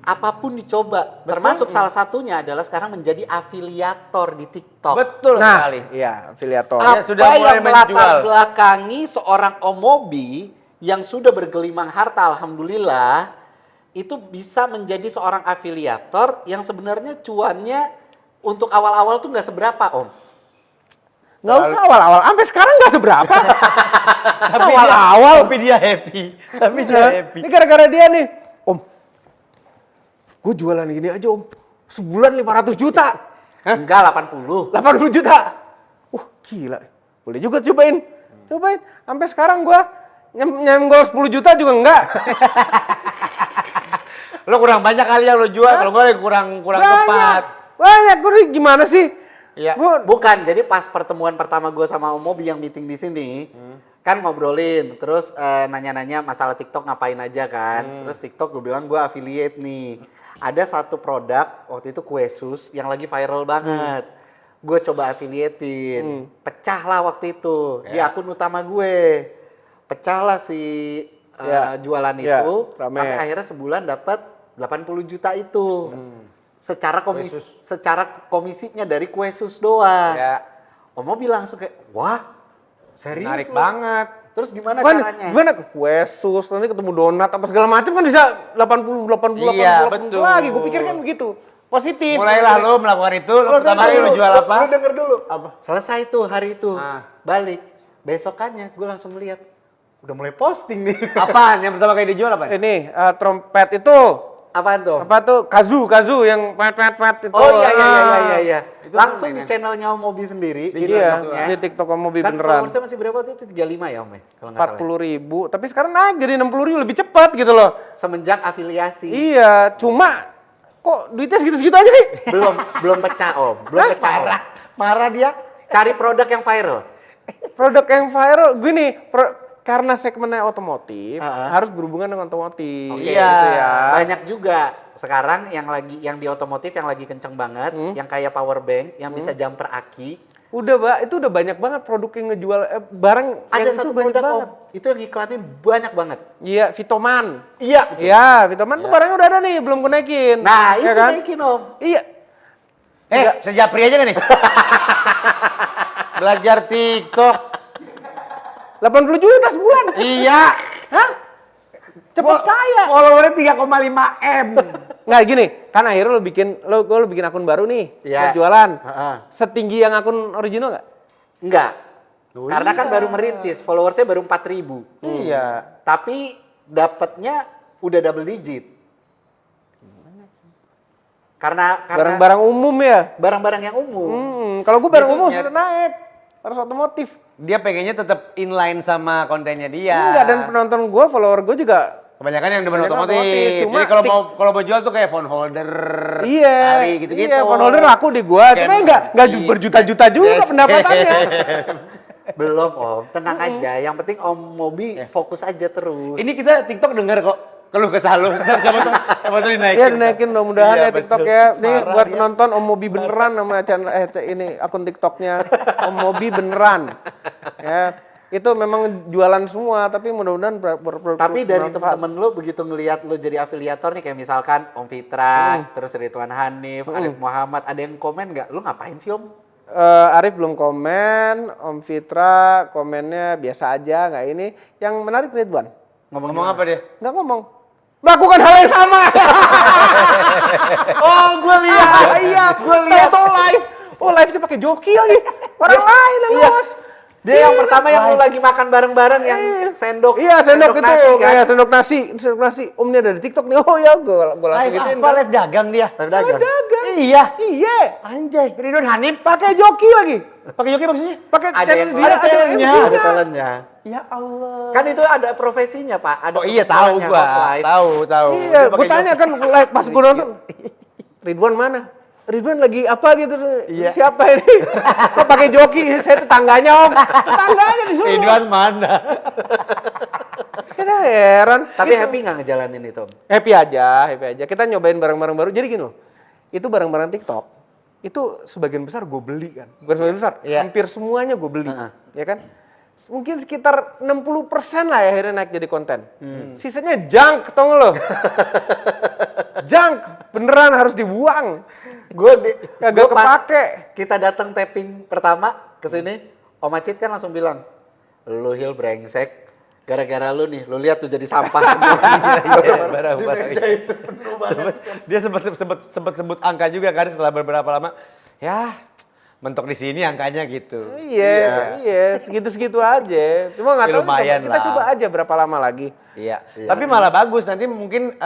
Apapun dicoba. Termasuk salah satunya adalah sekarang menjadi afiliator di TikTok. betul Nah, sekali. iya, afiliator. Ya, Apa sudah mulai yang melatar menjual. belakangi seorang Omobi yang sudah bergelimang harta, alhamdulillah, itu bisa menjadi seorang afiliator yang sebenarnya cuannya untuk awal-awal tuh nggak seberapa, Om. Nggak usah awal-awal, sampai sekarang nggak seberapa. Tapi awal-awal. Tapi dia happy. Tapi dia happy. Ini gara-gara dia nih, Om. Gue jualan gini aja, Om. Sebulan 500 juta. Enggak, 80. 80 juta. Gila. Boleh juga cobain. Cobain. Sampai sekarang gue nyenggol 10 juta juga enggak. Lo kurang banyak kali yang lo jual, kalau gue kurang tepat. Banyak. Gue gimana sih? Iya. Bukan, jadi pas pertemuan pertama gue sama Omobi yang meeting di sini, kan ngobrolin, terus nanya-nanya masalah TikTok ngapain aja kan. Terus TikTok gue bilang gue affiliate nih. Ada satu produk, waktu itu kue sus yang lagi viral banget. Gue coba affiliatein, pecah lah waktu itu di akun utama gue. Pecah lah si jualan itu, rame. sampai akhirnya sebulan dapat 80 juta itu. Secara komisinya dari kue sus doang. Ya. Omo bilang langsung kayak, wah serius Menarik lu? banget. Terus gimana caranya? Gimana? Kue sus, nanti ketemu donat, apa segala macam kan bisa 80 Iya, 80 betul. lagi. Gue pikir kan begitu. Positif. Mulailah lo melakukan itu, lo pertama kali lo jual apa? Lu denger dulu. Selesai tuh hari itu. Ah. Balik. Besokannya gue langsung lihat udah mulai posting nih. Apaan? Yang pertama kali dijual apa? Ini trompet itu. Apaan tuh? Apa tuh? Kazu yang pet itu. Oh iya. Itu Langsung apa di mainan? channelnya Om Mobi sendiri. Iya, TikToknya. di TikTok Om Mobi Kan beneran. followersnya masih berapa tuh? Itu 35 ya Om ya? Kalau nggak salah. 40.000, tapi sekarang naik jadi 60.000 lebih cepat gitu loh. Semenjak afiliasi. Iya, cuma kok duitnya segitu-segitu aja sih? belum pecah Om. Belum pecah Om. Marah dia. Cari produk yang viral. Produk yang viral, gini, karena segmennya otomotif, Uh-huh. harus berhubungan dengan otomotif. Oke. Gitu ya. Banyak juga sekarang yang di otomotif yang lagi kenceng banget, yang kayak power bank, yang bisa jumper aki. Udah, Mbak, itu udah banyak banget produk yang ngejual barang Ada yang satu itu banyak produk banget. Om, itu yang iklanin banyak banget. Iya, Vitoman. Iya. Iya, Vitoman tuh barangnya udah ada nih, belum gue naikin. Nah, Ya itu kan? naikin Om. Iya. Sejapri aja kan nih? Belajar TikTok. 80 juta sebulan. Iya. Hah? Cepet kaya. Followernya 3,5 M. Nggak gini, kan akhirnya lo bikin akun baru nih, Iya. buat jualan. Heeh. Setinggi yang akun original nggak? Enggak. Karena kan baru merintis, followersnya baru 4.000. Iya. Tapi dapatnya udah double digit. Karena Barang-barang umum ya. barang-barang yang umum. Kalau gue barang Itu umum nyari- sudah naik, harus otomotif. Dia pengennya tetap inline sama kontennya dia. Enggak, dan penonton gue, follower gue juga. Kebanyakan yang demen Kebanyakan otomotif. otomotif, cuma Jadi kalau mau jual tuh kayak phone holder. Iya, Hari gitu-gitu. iya, phone holder laku di gue, cuma nggak berjuta-juta juga pendapatannya. Belum Om, tenang aja. Yang penting Om Mobi fokus aja terus. Ini kita TikTok denger kok. keluh kesah lu. Siapa tuh dinaikin. Iya dinaikin mudah-mudahan Iya, ya TikTok betul. ya. Nih Parah buat dia. penonton Om Mobi beneran nama channel ini akun TikToknya Om Mobi beneran. Ya. Itu memang jualan semua tapi mudah-mudahan Tapi dari bermanfaat. temen-temen lu begitu ngelihat lu jadi afiliator nih kayak misalkan Om Fitra, terus Ridwan Hanif, Arif Muhammad, ada yang komen nggak? Lu ngapain sih Om? Arif belum komen, Om Fitra komennya biasa aja nggak ini. Yang menarik Ridwan Ngomong apa dia? nggak ngomong. Melakukan hal yang sama. Oh, gue lihat. Iya, gue lihat tuh live. Oh live itu pakai joki lagi. Orang lain yang Iya. ngos. Dia yang pertama yang lu lagi makan bareng-bareng yang sendok. Iya sendok itu, nasi, kan? kayak sendok nasi. Om ini ada di TikTok nih. Oh ya, gue langsung Live gituin. apa? Live dagang dia. Live dagang. Dagang. Iya. Iya. Anjay, Ridwan Hanif Pakai joki lagi. pakai joki maksudnya? Pakai Ada channel yang dia, ada talentnya. MC-nya. Ada talentnya. Ya Allah. Kan itu ada profesinya, Pak. Ada Oh iya tahu kebutuhannya, gua. host live. Tahu. Iya, Dia gue pakai tanya joki. kan live pas gue nonton. Ridwan mana? Ridwan lagi apa gitu? Iya. Siapa ini? Kok pakai joki? Saya tetangganya Om. Tetangganya disuruh. Ridwan mana? Kita heran. Tapi Gitu. happy nggak ngejalanin itu, Om? Happy aja. Kita nyobain barang-barang baru. Jadi gini loh, itu barang-barang TikTok, itu sebagian besar gue beli kan. Bukan sebagian besar, Iya. hampir semuanya gue beli. Heeh. Ya kan? Mungkin sekitar 60% lah ya akhirnya naik jadi konten. Sisanya junk, tau nggak lo? Junk, beneran harus dibuang. Kagak kepake. Kita datang taping pertama ke sini, Om Acit kan langsung bilang, "Lu Hil brengsek. Gara-gara lu nih, lu lihat tuh jadi sampah semua." Barang. Di meja itu penuh banget. Dia sempat sebut angka juga kan setelah beberapa lama. Ya, mentok di sini angkanya gitu. Iya, segitu-segitu aja. Cuma nggak Ya, tahu lumayan kita lah. coba aja berapa lama lagi. Iya. Tapi malah bagus nanti mungkin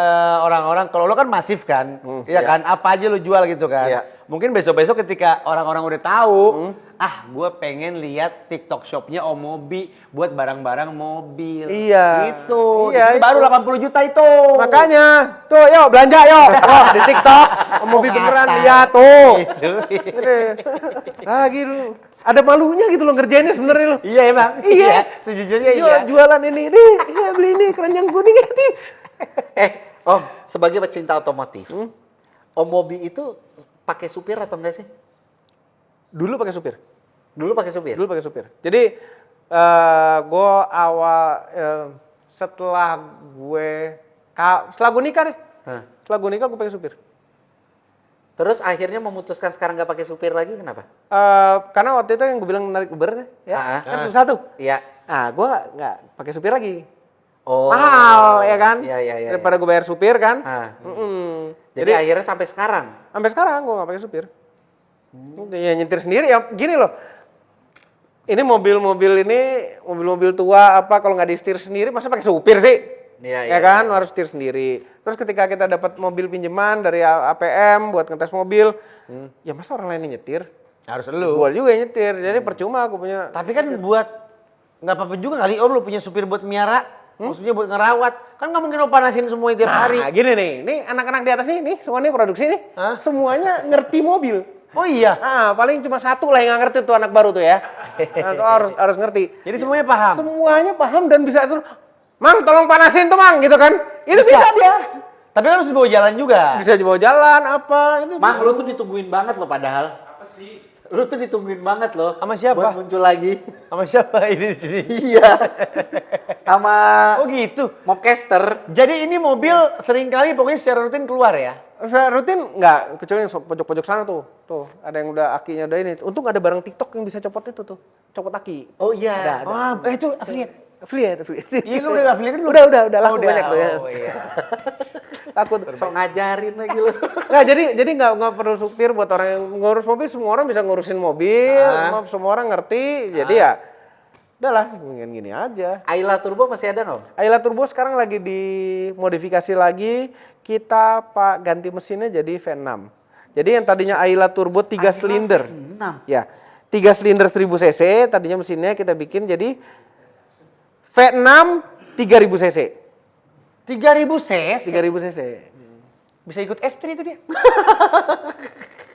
orang-orang kalau lo kan masif kan, iya kan, apa aja lo jual gitu kan. Iya. Mungkin besok-besok ketika orang-orang udah tahu, gue pengen lihat TikTok shopnya Om Mobi buat barang-barang mobil. Iya. Gitu. Iya, Di situ baru itu. 80 juta itu. Makanya, tuh yuk belanja yuk. Oh, di TikTok, Om Mobi beneran lihat tuh. Gitu. Lagi lu. Ada malunya gitu lo ngerjainnya sebenarnya lo. Iya emang. Iya. Sejujurnya iya. Jualan ini, nih, iya beli ini keranjang kuning ini. Om, sebagai pecinta otomotif, Om Mobi itu pakai supir atau enggak sih? Dulu pakai supir. Dulu pakai supir. Dulu pakai supir. Jadi gue awal setelah gue nikah deh. Hah. Setelah gue nikah gue pakai supir. Terus akhirnya memutuskan sekarang nggak pakai supir lagi, kenapa? Karena waktu itu yang gue bilang narik Uber ya, kan Ah. susah tuh. Iya. Nah, gue nggak pakai supir lagi. Oh. Mahal ya kan? Iya. Daripada gue bayar supir kan. Ah. Mm-mm. Jadi akhirnya sampai sekarang. Sampai sekarang gue nggak pakai supir. Ya nyetir sendiri ya gini loh. Ini mobil-mobil tua apa kalau nggak disetir sendiri masa pakai supir sih? Iya, Ya kan harus setir sendiri. Terus ketika kita dapat mobil pinjaman dari APM buat ngetes mobil, ya masa orang lain yang nyetir? Harus lu. Gua juga yang nyetir. Jadi percuma aku punya. Tapi kan buat nggak apa-apa juga kali Om lu punya supir buat miara, maksudnya buat ngerawat. Kan nggak mungkin Om panasin semua tiap hari. Nah, gini nih anak-anak di atas nih semua nih produksi nih, Hah? semuanya ngerti mobil. Oh iya. Ah, paling cuma satu lah yang nggak ngerti tuh anak baru tuh ya. Nah, harus ngerti. Jadi semuanya paham. Semuanya paham dan bisa suruh, Mang tolong panasin tuh Mang gitu kan. Itu bisa dia. Tapi kan harus dibawa jalan juga. Bisa dibawa jalan apa itu. Mah, lu tuh ditungguin banget loh padahal. Apa sih? Lu tuh ditungguin banget loh. Sama siapa? Buat muncul lagi. Sama siapa ini di sini? Iya. Sama Oh gitu. Mobcaster. Jadi ini mobil seringkali pokoknya secara rutin keluar ya? Saya rutin nggak, kecuali yang pojok-pojok sana tuh. Tuh, ada yang udah akinya udah ini. Untung ada barang TikTok yang bisa copot itu tuh. Copot aki. Oh iya. Ada. Wah, itu affiliate. Affiliate. Iya, lu udah affiliate belum? Udah laku Udah. banyak tuh ya. Oh iya. Takut. Sok ngajarin lagi lu. Nggak, jadi nggak perlu supir buat orang yang ngurus mobil. Semua orang bisa ngurusin mobil. Semua orang ngerti. Jadi ya, udahlah, gini aja. Ayla Turbo masih ada nggak? Ayla Turbo sekarang lagi dimodifikasi lagi. Kita ganti mesinnya jadi V6. Jadi yang tadinya Ayla Turbo 3 silinder. 6. Ya, 3 silinder 1000 cc. Tadinya mesinnya kita bikin jadi V6 3000 cc. 3000 cc. 3000 cc. Bisa ikut F3 itu dia.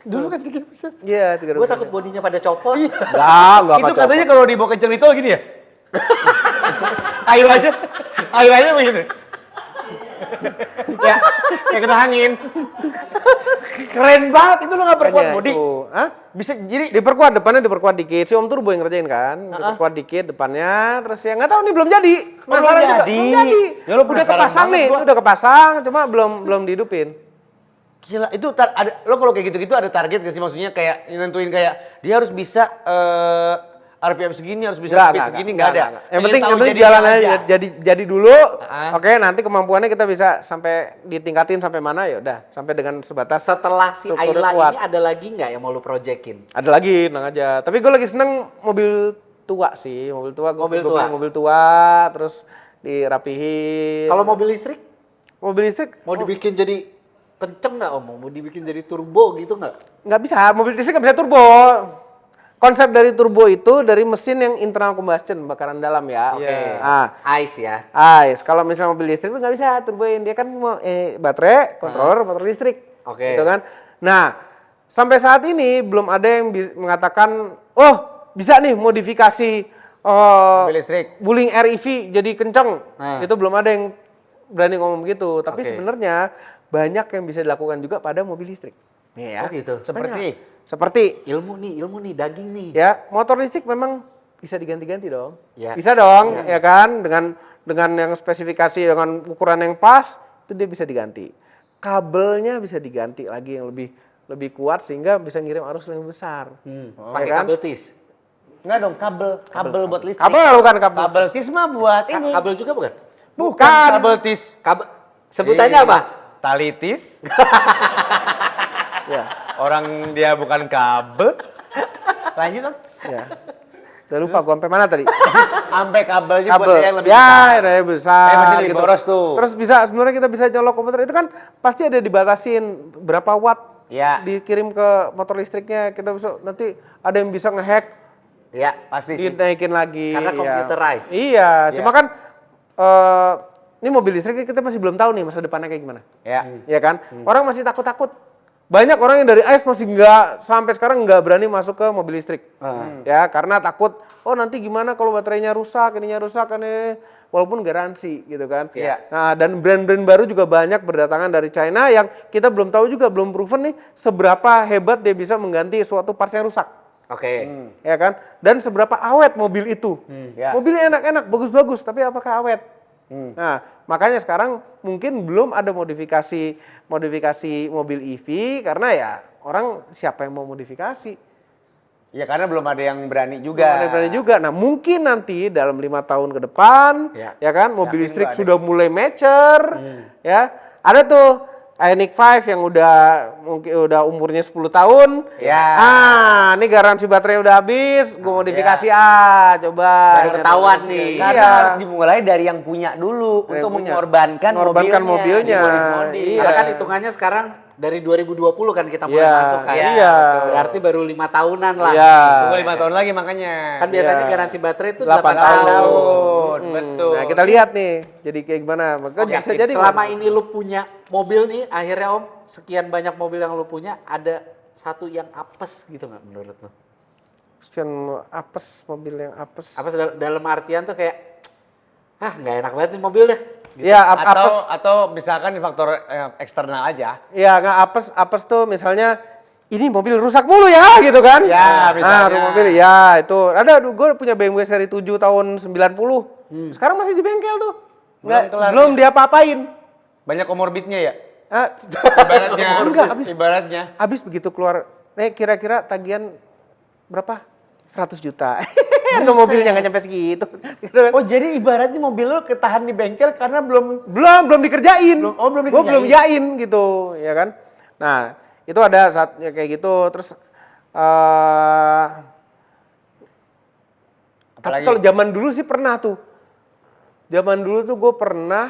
Dulu kan 3%. Iya, 3000. Gue takut bodinya pada copot. Enggak Itu katanya kalau dibawa kenceng itu gini ya? Air aja begitu. Ya, kayak kena angin. Keren banget itu lo nggak perkuat Makanya body. itu. Hah? Bisa jadi Diperkuat depannya, diperkuat dikit. Si Om Turbo yang ngerjain kan, diperkuat dikit depannya. Terus ya nggak tahu nih belum jadi. Penasaran juga. jadi. Belum jadi. Ya, lo Udah penasaran kepasang banget nih, gua. udah kepasang, cuma belum dihidupin. gila. Itu ada lo kalau kayak gitu-gitu ada target gak sih, maksudnya kayak nentuin kayak dia harus bisa RPM segini, harus bisa speed segini, nggak ada. Yang Pengen penting tahu yang penting jadinya jalan aja. Jadi dulu. Oke, nanti kemampuannya kita bisa sampai ditingkatin sampai mana ya udah, sampai dengan sebatas. Setelah si strukturnya Ayla kuat. ini ada lagi nggak yang mau lu projekin? Ada lagi, tenang aja. Tapi gue lagi seneng mobil tua sih, mobil tua. Mobil Gua tua? beli mobil tua, terus dirapihin. Kalau mobil listrik mobil listrik mau dibikin jadi kenceng nggak Om? Mau dibikin jadi turbo gitu nggak? nggak bisa, mobil listrik nggak bisa turbo. Konsep dari turbo itu dari mesin yang internal combustion, bakaran dalam ya. Oke. Nah, Ice ya. Ais, kalau misalnya mobil listrik itu nggak bisa turboin, dia kan baterai, controller, motor listrik. Oke. Gitu kan. Nah, sampai saat ini belum ada yang mengatakan, oh bisa nih modifikasi Mobil listrik. Wuling REV jadi kenceng. Nah. Itu belum ada yang berani ngomong begitu. Tapi Oke. sebenarnya banyak yang bisa dilakukan juga pada mobil listrik. Nih ya. Oh gitu. Seperti Ilmu nih, daging nih. ya, motor listrik memang bisa diganti-ganti dong. Ya. Bisa dong, ya kan? Dengan yang spesifikasi dengan ukuran yang pas, itu dia bisa diganti. Kabelnya bisa diganti lagi yang lebih kuat sehingga bisa ngirim arus yang besar. Pakai kan? kabel tis. Enggak dong, kabel buat listrik. Kabel bukan kabel. Kabel tis mah buat ini. Kabel juga bukan? Bukan. Kabel tis. Kabel sebutannya apa? Tali tis. Ya, Orang dia bukan kabel. Lanjut dong. ya. Udah lupa gua sampai mana tadi? Sampai kabelnya buat Kabel. yang lebih Ya, besar. yang besar. Masih lebih boros tuh. Terus bisa sebenarnya kita bisa nyolok komputer itu kan pasti ada dibatasin berapa watt Ya. dikirim ke motor listriknya. Kita bisa nanti ada yang bisa ngehack Ya. Pasti sih. dinaikin lagi. Karena ya. computerized. Iya, cuma kan ini mobil listrik kita masih belum tahu nih masa depannya kayak gimana. Ya. Iya kan? Orang masih takut-takut. Banyak orang yang dari ICE masih sampai sekarang nggak berani masuk ke mobil listrik. Ya, karena takut, oh nanti gimana kalau baterainya rusak, ini walaupun garansi gitu kan. Iya. Nah, dan brand-brand baru juga banyak berdatangan dari China yang kita belum tahu juga, belum proven nih seberapa hebat dia bisa mengganti suatu parts yang rusak. Oke. Ya kan? Dan seberapa awet mobil itu. Ya. Mobilnya enak-enak, bagus-bagus, tapi apakah awet? Nah, makanya sekarang mungkin belum ada modifikasi mobil EV karena ya orang siapa yang mau modifikasi? Ya karena belum ada yang berani juga. Belum ada yang berani juga. Nah, mungkin nanti dalam 5 tahun ke depan, ya kan, mobil Yakin listrik nggak ada sudah mulai mature, ya. Ada tuh Ioniq 5 yang mungkin udah umurnya 10 tahun. Ya. Ah, ini garansi baterai udah habis, gue modifikasi coba. Baru ketahuan nih. Karena Iya. harus dimulai dari yang punya dulu Dari untuk yang punya. mengorbankan Mobilnya. dimodif-modif. Iya. Karena kan hitungannya sekarang dari 2020 kan kita mulai Iya, masuk kan. iya. Berarti baru 5 tahunan lah. Iya. Tunggu 5 tahun lagi makanya. Kan biasanya Iya. garansi baterai itu 8 8 tahun. tahun. Betul. Nah, kita lihat nih, jadi kayak gimana. Maka Oke, bisa jadi selama ini lu punya mobil nih, akhirnya Om, sekian banyak mobil yang lu punya, ada satu yang apes gitu nggak menurut lu? sekian apes, mobil yang apes. Apes dalam artian tuh kayak, nggak enak banget nih mobil deh. Iya, apes. Atau misalkan di faktor eksternal aja. Iya, nggak apes tuh misalnya ini mobil rusak mulu ya gitu kan. Ya, misalnya. Nah, mobil ya itu. Ada gue punya BMW seri 7 tahun 90. Sekarang masih di bengkel tuh. Belum kelar. Belum diapa-apain. Banyak komorbidnya ya. Ah, Ibaratnya. Enggak, habis. Ibaratnya. habis begitu keluar, kira-kira tagihan berapa? 100 juta. Harga mobilnya nggak nyampe segitu. Gitu kan. Oh jadi ibaratnya mobil lo ketahan di bengkel karena belum Belum dikerjain. belum Gua belum dikerjain. yain gitu, ya kan. Nah, itu ada saatnya kayak gitu. Terus tapi Apalagi? kalau zaman dulu sih pernah tuh. Zaman dulu tuh gue pernah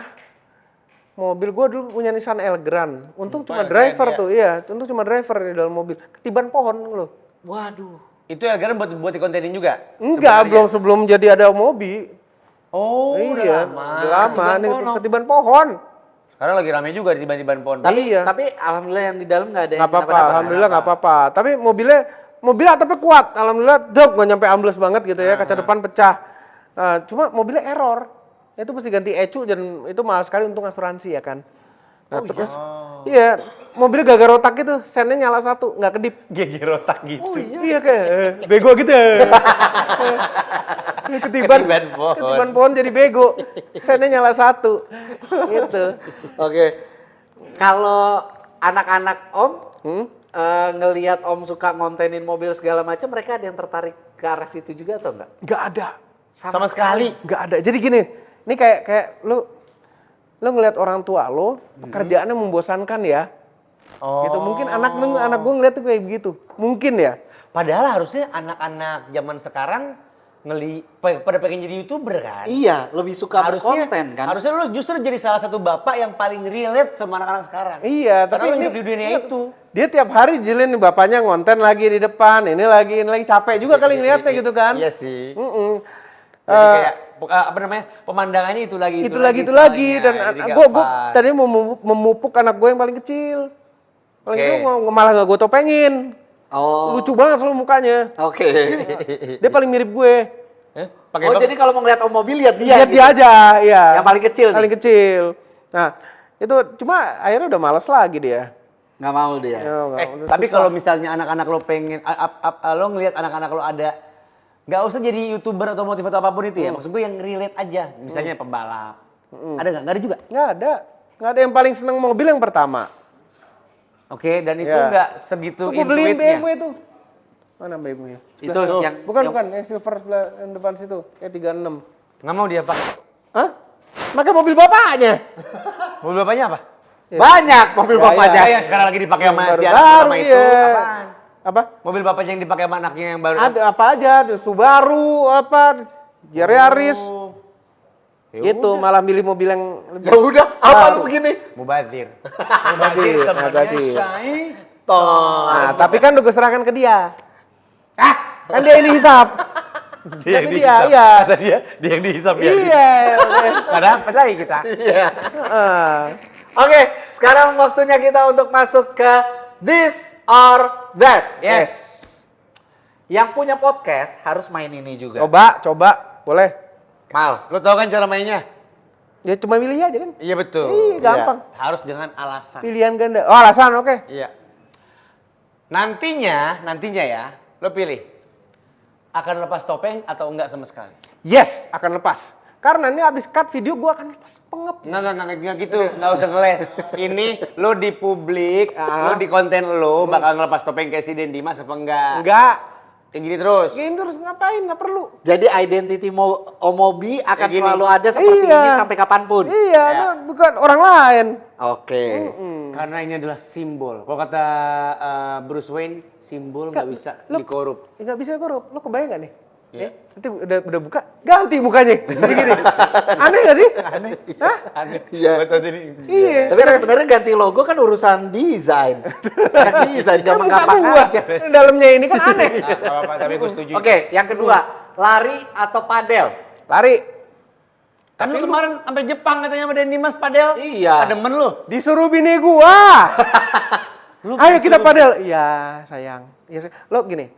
mobil gue dulu punya Nissan Elgrand. Untung cuma Elgrand, driver ya. tuh, iya. Untung cuma driver di dalam mobil. Ketiban pohon loh. Waduh. Itu Elgrand buat dikontenin juga? Enggak, sebenarnya? sebelum jadi ada mobil. Oh, iya, udah lama. udah lama. Ketiban Nih, pohon. ketiban pohon. Sekarang lagi rame juga di tiban pohon. Tapi, Iya. tapi alhamdulillah yang di dalam nggak ada yang Nggak apa-apa, kenapa-napa. alhamdulillah nggak apa-apa. Tapi mobilnya atapnya kuat, alhamdulillah. Nggak nyampe ambles banget gitu ya, kaca depan pecah. Cuma mobilnya error. Itu mesti ganti ecu dan itu mahal sekali untuk asuransi ya kan. Nah terus, iya mobilnya gagal rotak itu, sennya nyala satu, nggak kedip. Geger otak gitu. Iya kayak bego gitu ya. Ketiban pohon jadi bego. Sennya nyala satu. Gitu. Oke. Kalau anak-anak Om ngelihat Om suka ngontenin mobil segala macam, mereka ada yang tertarik ke arah situ juga atau enggak? Nggak ada. Sama sekali. Nggak ada. Jadi gini, ini kayak lu ngelihat orang tua lo, pekerjaannya membosankan ya. Gitu. Mungkin anak gue ngeliat tuh kayak begitu. Mungkin ya. Padahal harusnya anak-anak zaman sekarang pada pengen jadi YouTuber kan? Iya, lebih suka berkonten kan? Harusnya lu justru jadi salah satu bapak yang paling relate sama anak-anak sekarang. Iya, Karena tapi lu hidup di dunia itu. Dia tiap hari jilin nih bapaknya ngonten lagi di depan, ini lagi capek juga kali ngeliatnya gitu kan. Iya sih. Jadi kayak apa namanya? Pemandangannya itu lagi dan gue tadi mau memupuk anak gue yang paling kecil. Paling kecil malah gak gue topengin. Oh. Lucu banget selalu mukanya. Oke. Dia paling mirip gue. Oh, jadi kalau mau ngeliat Om mobil lihat dia. Lihat dia aja, iya. Yang paling kecil nih? Paling kecil. Nah, itu cuma akhirnya udah males lagi dia. Nggak mau dia. Ya, udah Tapi susah. kalau misalnya anak-anak lo pengen, lo ngelihat anak-anak lo ada, nggak usah jadi YouTuber atau motivator apapun itu ya. Maksud gue yang relate aja. Misalnya pembalap. Ada nggak? Nggak ada juga? Nggak ada yang paling seneng mobil yang pertama. Oke, dan itu Ya. nggak segitu Tuh gue beliin intuitnya. BMW itu. Mana BMW-nya? Itu yang Bukan, yang silver sebelah yang depan situ, kayak 36. Nggak mau dia pak. Hah? Pakai mobil bapaknya. Mobil bapaknya apa? banyak mobil Ya, bapaknya. Yang sekarang lagi dipakai sama si anak baru pertama itu. iya. Apaan? Apa? Mobil bapaknya yang dipakai sama anaknya yang baru. Ada apa aja, ada Subaru, apa, Yaris. Gitu, malah milih mobil yang lebih Ya udah, apa lu begini? Mubazir. Mubazir, temannya Mubazir. Syai. Nah, tapi kan udah gue serahkan ke dia. Kan dia ini hisap. Dia Tapi yang dia, dihisap. iya. Kata dia yang dihisap ya. Iya. Nggak dapat lagi kita. Iya. Heeh. Oke, sekarang waktunya kita untuk masuk ke This or That. Yes. Yang punya podcast harus main ini juga. Coba, boleh. Mal. Lo tau kan cara mainnya? Ya cuma milih aja kan. Iya betul. Iya, gampang. Harus dengan alasan. Pilihan ganda. Oh, alasan, oke. Iya. Nantinya ya, lo pilih. Akan lepas topeng atau enggak sama sekali? Yes, akan lepas. Karena ini abis cut video gua akan lepas pengep. Nggak gitu, nggak usah ngeles. Ini lo di publik, lo di konten lo bakal ngelepas topeng kayak si Den Dimas apa enggak? Enggak. Kayak gini terus. Gini terus ngapain? Nggak perlu. Jadi identity Omobi akan Kayak gini. selalu ada seperti Iya. ini sampai kapanpun. Iya, itu bukan orang lain. Oke. Karena ini adalah simbol. Kalau kata Bruce Wayne, simbol nggak bisa dikorup. Nggak bisa korup. Lo kebayang nggak nih? Iya. Nanti udah buka, ganti mukanya. Gini. Aneh nggak sih? Aneh. Hah? Aneh. Iya. Betul jadi. Iya. Tapi kan sebenarnya ganti logo kan urusan desain. Desain Kan muka gampang-gampang gua. aja. Dalamnya ini kan aneh. Nggak apa-apa, tapi gue setuju. Oke, yang kedua, lari atau padel? Lari. Kan lu kemarin sampai Jepang katanya sama Den Dimas padel. Iya. Demen lu. Disuruh bini gua. Ayo kita disuruh- padel. Iya, sayang. Ya, lo gini,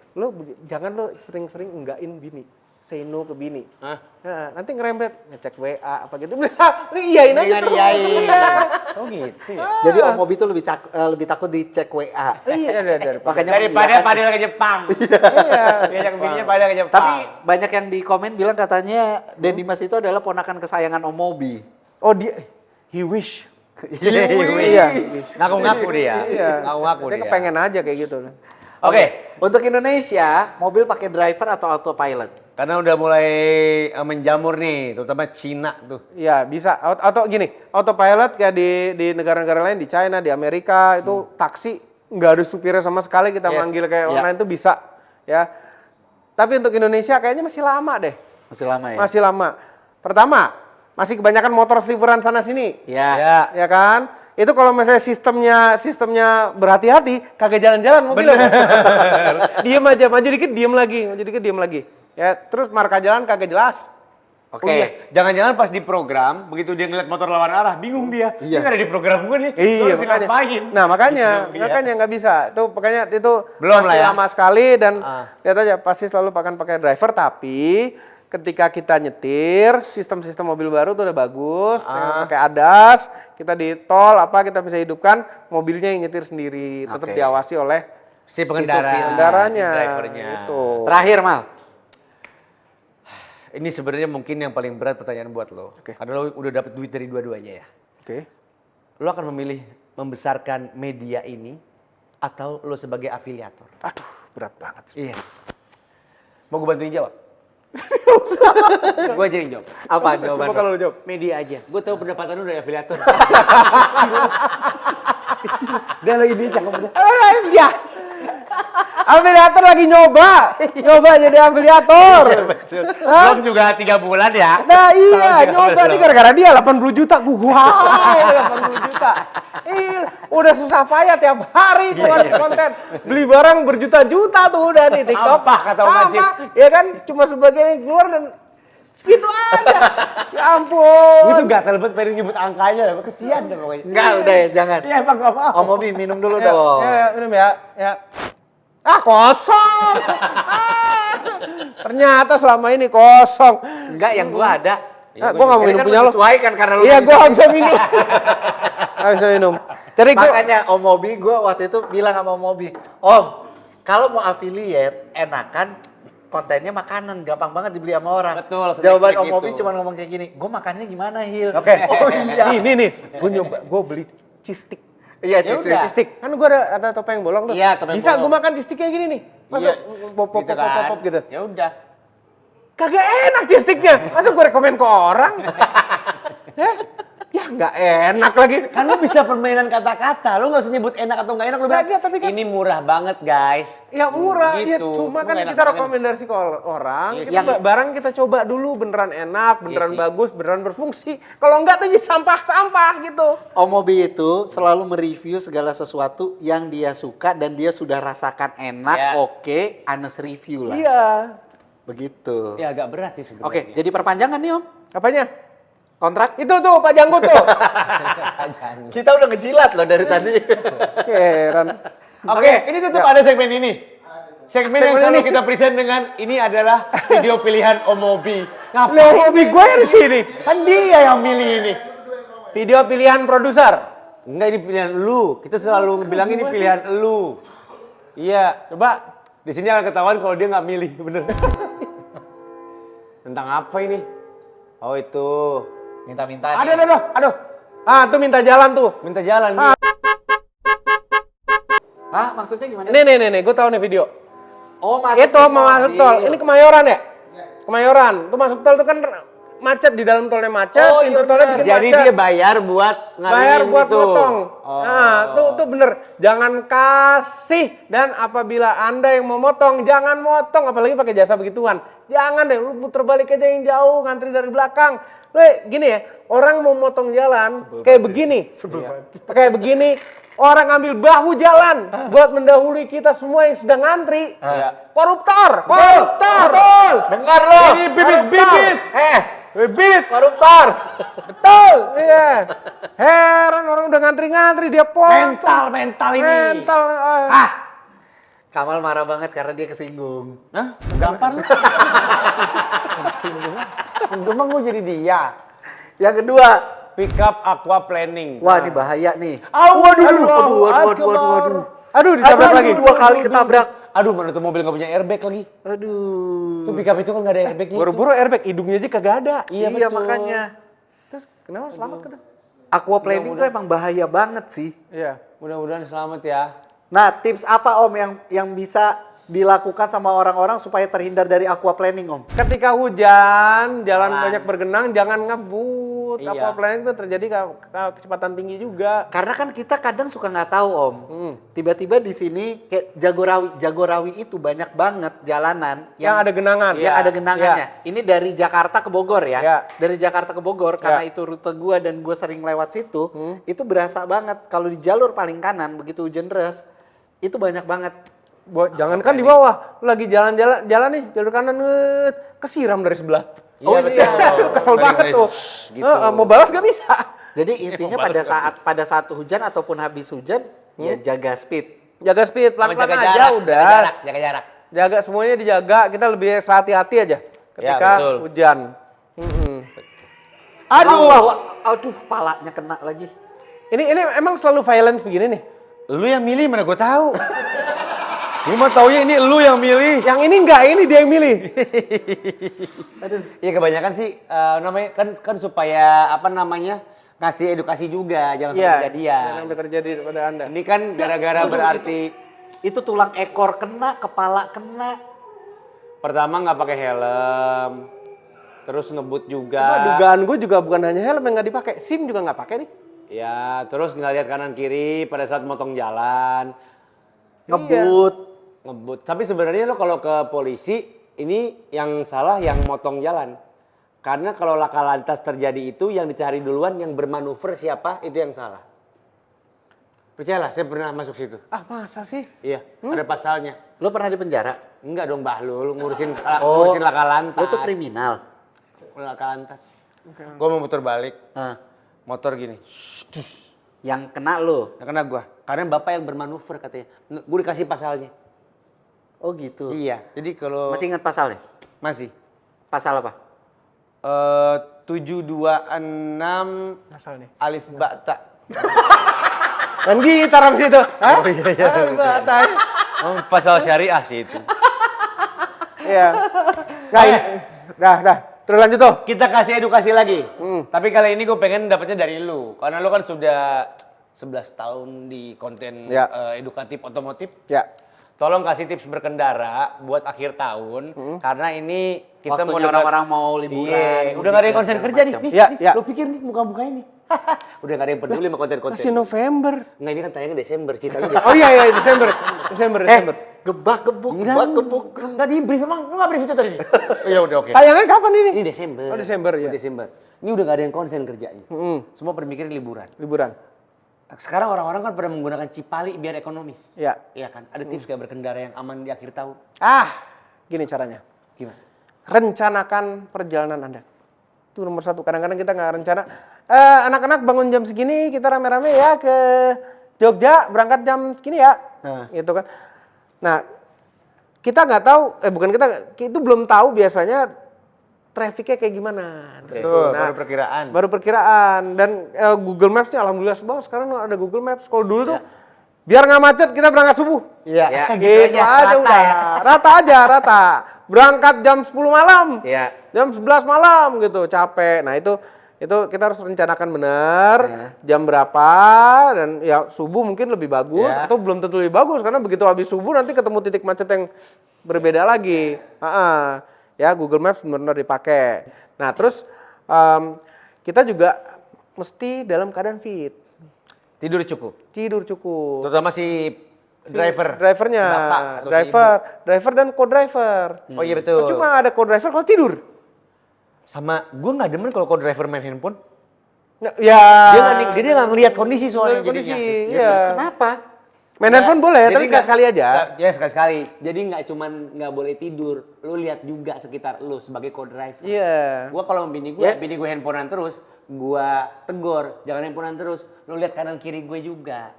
jangan lo sering-sering enggain bini. Say no ke bini. Hah? Nah, nanti ngerempet, ngecek WA apa gitu. Ini iyain aja terus. Iyain. Iya. Oh gitu ya. Jadi Omobi itu lebih takut dicek WA. Iya, Makanya Daripada mengiyakan. padel ke Jepang. Iya. Diajak bininya padel ke Jepang. Tapi banyak yang di komen bilang katanya Den Dimas itu adalah ponakan kesayangan Omobi. Oh dia, he wish. Iya. Iya. Ngaku-ngaku dia. Iya. Ngaku-ngaku Dia dia. kepengen aja kayak gitu. Oke, untuk Indonesia, mobil pakai driver atau autopilot? Karena udah mulai menjamur nih, terutama Cina tuh. Iya bisa. Atau gini, autopilot kayak di negara-negara lain, di China, di Amerika itu taksi nggak ada supirnya sama sekali, kita Yes. manggil kayak Iya. online itu bisa. Ya. Tapi untuk Indonesia kayaknya masih lama deh. Masih lama ya? Masih lama. Pertama, masih kebanyakan motor sliveran sana sini. Ya. Ya kan? Itu kalau misalnya sistemnya berhati-hati, kagak jalan-jalan mobilnya. Diem aja, maju dikit diem lagi, maju dikit diem lagi. Ya, terus marka jalan kagak jelas. Oke. Oh iya, jangan-jangan pas di program, begitu dia ngeliat motor lawan arah, bingung dia. Iya. Ini nggak ada di program gue nih. Lu Iya, harus makanya. ngapain? Nah, makanya Gitu, nggak bisa. Itu makanya itu Belum masih lah ya. lama sekali dan Ah. lihat aja pasti selalu akan pakai driver, tapi ketika kita nyetir, sistem-sistem mobil baru tuh udah bagus, dengan pakai ADAS, kita di tol kita bisa hidupkan mobilnya yang nyetir sendiri, tetap Oke. diawasi oleh Si pengendara, supir kendaranya. si drivernya. Gitu. Terakhir Mal. Ini sebenarnya mungkin yang paling berat pertanyaan buat lo. Oke. Karena lo udah dapet duit dari dua-duanya ya. Oke. Lo akan memilih membesarkan media ini atau lo sebagai afiliator? Aduh, berat banget. Iya. Mau gue bantuin jawab? Gue aja yang jawab. Apa jawaban Coba lo? kalau lu jawab. Media aja. Gue tahu pendapatan lo dari afiliator. Udah lo ini cakep udah. Ya. Afiliator lagi nyoba jadi afiliator. Belum juga 3 bulan ya. Nah iya, Tahun nyoba 13 nih gara-gara dia 80 juta. Wah, 80 juta. Udah susah payah tiap hari keluarin konten. Beli barang berjuta-juta tuh udah di TikTok. Sampah, kata Om Ajib. Ya kan, cuma sebagian yang keluar dan gitu aja. Ya ampun. Gue tuh gatel banget pengen nyebut angkanya. Kesian deh pokoknya. Enggak, udah ya, jangan. Iya emang gak mau. Om Obi minum dulu Ya, dong. minum ya. Kosong. Ternyata selama ini kosong. Enggak, yang gua ada. Gua nggak mau Ini minum kan punya lo. menyesuaikan karena lu Iya, nggak gua bisa nggak bisa minum. Nggak bisa minum. Jadi gua Makanya Om Obi, gue waktu itu bilang sama Om Obi, Om, kalau mau affiliate, enakan kontennya makanan, gampang banget dibeli sama orang. Betul, Jawaban se-expect Om Obi itu. cuma ngomong kayak gini, gue makannya gimana Hil? Oke. Oh iya. Nih. Gua beli cheese stick. Iya, Ya cheese udah. Cheese stick. Kan gua ada topeng bolong tuh. Iya, topeng Bisa bolong. gua makan cheese stick kayak gini nih. Masuk pop gitu. Ya udah. Kagak enak cheese sticknya. Masa gua rekomen ke orang? Ya nggak enak lagi. Kan lu bisa permainan kata-kata, lu nggak usah nyebut enak atau nggak enak, lu bilang, Lagi, tapi kan- ini murah banget guys. Ya murah, ya Gitu. cuma Lu kan nggak kita enak rekomendasi ke orang, Iya kita sih. barang kita coba dulu beneran enak, beneran sih. bagus, beneran berfungsi. Kalau enggak tuh jadi sampah-sampah gitu. Om Obi itu selalu mereview segala sesuatu yang dia suka dan dia sudah rasakan enak, Ya. oke, honest review lah. Iya. Begitu. Ya agak berat sih sebenarnya. Oke, jadi perpanjangan nih Om, Apanya? kontrak. Itu tuh Pak Janggut tuh. Kita udah ngejilat loh dari tadi. Heran. Oke, ini tetap ada segmen ini. Segmen yang selalu kita present dengan ini adalah video pilihan Om Obi. Loh, hobi gue di sini. Kan dia yang milih ini. Video pilihan produser. Enggak, ini pilihan lu. Kita selalu bilang ini pilihan lu. Iya. Coba. Di sini akan ketahuan kalau dia nggak milih, bener. Tentang apa ini? Oh itu. Minta-minta. Aduh. Ah, tuh minta jalan tuh. Minta jalan. Hah, maksudnya gimana? Nih, gue tahu nih video. Oh, masuk Itu mau masuk tol. Ini Kemayoran ya? Kemayoran. Tuh masuk tol tuh kan macet, di dalam tolnya macet, Oh, pintu iya tolnya bener. bikin Jadi macet. dia bayar buat Bayar ngalihin buat itu. motong. Oh. Nah, tuh bener. Jangan kasih, dan apabila Anda yang mau motong, jangan motong, apalagi pakai jasa begituan. Jangan deh, lu puter balik aja yang jauh, ngantri dari belakang. Lu gini ya, orang mau motong jalan kayak begini. Kayak begini, orang ambil bahu jalan buat mendahului kita semua yang sedang ngantri. Koruptor. Betul. Dengar lo. Ini bibit-bibit. Bibit koruptor. Betul. Iya. Heran orang udah ngantri-ngantri dia potong. Mental ini. Mental. Kamal marah banget karena dia kesinggung. Hah? Gampar lu. Untung gue jadi dia. Yang kedua, Pick up aqua planning. wah ini bahaya nih. Aduh, ditabrak lagi. Dua kali ketabrak. Aduh, mana tuh mobil nggak punya airbag lagi. Aduh. Tuh pick up itu kan nggak ada airbagnya. Buru-buru airbag, hidungnya aja kagak ada. Iya, betul. makanya. Terus kenapa selamat kan? Aquaplaning tuh emang bahaya banget sih. Iya. Mudah-mudahan selamat ya. Nah, tips apa Om yang bisa dilakukan sama orang-orang supaya terhindar dari aquaplaning Om? Ketika hujan, jalan Aman. banyak bergenang, jangan ngebut. Iya. Aquaplaning itu terjadi kecepatan tinggi juga. Karena kan kita kadang suka nggak tahu Om. Tiba-tiba di sini kayak Jagorawi itu banyak banget jalanan Yang ada genangan. yang ada genangannya. Ini dari Jakarta ke Bogor ya. Iya. Dari Jakarta ke Bogor karena itu rute gua dan gua sering lewat situ, itu berasa banget kalau di jalur paling kanan begitu hujan deras itu banyak banget. Jangankan di bawah, lu lagi jalan nih, jalur kanan kesiram dari sebelah. Oh iya. Kesel banget tuh. Gitu. Mau balas gak bisa. Jadi intinya pada saat hujan ataupun habis hujan ya jaga speed. Jaga speed, pelan-pelan Jaga aja jarak, udah. Jaga jarak. Jaga semuanya dijaga, kita lebih extra hati-hati aja. ketika betul. hujan. Mm-mm. Aduh, palanya kena lagi. Ini emang selalu violence begini nih? Lu yang milih mana gue tahu. Gue mau taunya ini lu yang milih. Yang ini enggak, ini dia yang milih. Iya kebanyakan sih namanya kan supaya apa namanya ngasih edukasi juga jangan sampai Iya, kejadian. jangan sampai terjadi pada Anda. Ini kan gara-gara berarti Itu tulang ekor kena, kepala kena. pertama nggak pakai helm, terus ngebut juga. Cuma dugaan gue juga bukan hanya helm yang nggak dipakai, SIM juga nggak pakai nih. Ya terus nggak lihat kanan kiri pada saat motong jalan. Ngebut. Tapi sebenarnya lo kalau ke polisi ini yang salah yang motong jalan. Karena kalau laka lantas terjadi itu yang dicari duluan yang bermanuver siapa itu yang salah. Percayalah, saya pernah masuk situ. Ah masa sih? Iya, ada pasalnya. Lo pernah di penjara? Enggak dong Bahlul, ngurusin laka lantas. Lo tuh kriminal. Laka lantas. Gue mau muter balik, Ah, motor gini. yang kena lo. Yang kena gue. Karena bapak yang bermanuver katanya. Gue dikasih pasalnya. Oh gitu. Iya, jadi kalau... Masih ingat pasalnya? Masih. Pasal apa? 726 Asal nih. alif bata. Dan gitar habis itu. Hah? Oh iya. Pasal syariah sih itu. Iya. Dah. Terus lanjut tuh. Kita kasih edukasi lagi. Tapi kali ini gue pengen dapetnya dari lu. Karena lu kan sudah 11 tahun di konten Ya. edukatif otomotif. Ya. Tolong kasih tips berkendara buat akhir tahun. Karena ini kita Waktunya orang-orang mau liburan. Iya, udah gak ada yang konsen kerja nih. Nih, Ya, nih, ya. Lu pikir nih muka-muka ini. Udah gak ada yang peduli sama konten-konten. Masih November. Enggak, ini kan tayangnya Desember. Ceritanya Desember. Oh iya Desember. Desember. Gebuk. Enggak di brief emang. Lu gak brief itu tadi? Iya udah oke. Tayangan kapan ini? Ini Desember. Oh, Desember, ya. Desember. Ini udah gak ada yang konsen kerjanya. Mm-mm. Semua berpikir liburan. Liburan. Sekarang orang-orang kan pada menggunakan Cipali biar ekonomis. Ya. Iya kan? Ada tips kayak berkendara yang aman di akhir tahun. Gini caranya. Gimana? Rencanakan perjalanan Anda. Itu nomor satu. Kadang-kadang kita nggak rencana. Anak-anak bangun jam segini, kita rame-rame ya ke Jogja, berangkat jam segini ya. Gitu kan. Nah, kita nggak tahu, bukan kita, itu belum tahu biasanya trafficnya kayak gimana. Betul, Nah, baru perkiraan. Baru perkiraan. Dan Google Maps nih alhamdulillah sekarang ada Google Maps. Kalau dulu tuh biar nggak macet kita berangkat subuh. Iya, Gitu aja udah. Rata. Berangkat jam 10 malam. Iya. Jam 11 malam gitu, capek. Nah, itu kita harus rencanakan benar jam berapa dan ya subuh mungkin lebih bagus atau belum tentu lebih bagus karena begitu habis subuh nanti ketemu titik macet yang berbeda lagi. Ya Google Maps benar-benar dipakai. Nah, terus kita juga mesti dalam keadaan fit. Tidur cukup. Tidur cukup. Terutama si driver. Drivernya, Bapak atau si driver dan co-driver. Oh iya betul. Cuma ada co-driver kalau tidur. Sama gue nggak demen kalau co-driver main handphone. Nah, ya. Dia nggak ngelihat kondisi soalnya kondisi. jadinya. Ya, terus kenapa? Main handphone boleh, tapi sekali-sekali aja. Ya sekali-sekali. Jadi nggak boleh tidur. Lu lihat juga sekitar lu sebagai co-driver. Iya. Gua kalau bini gue handphonean terus, gua tegur, jangan handphonean terus. Lu lihat kanan kiri gue juga.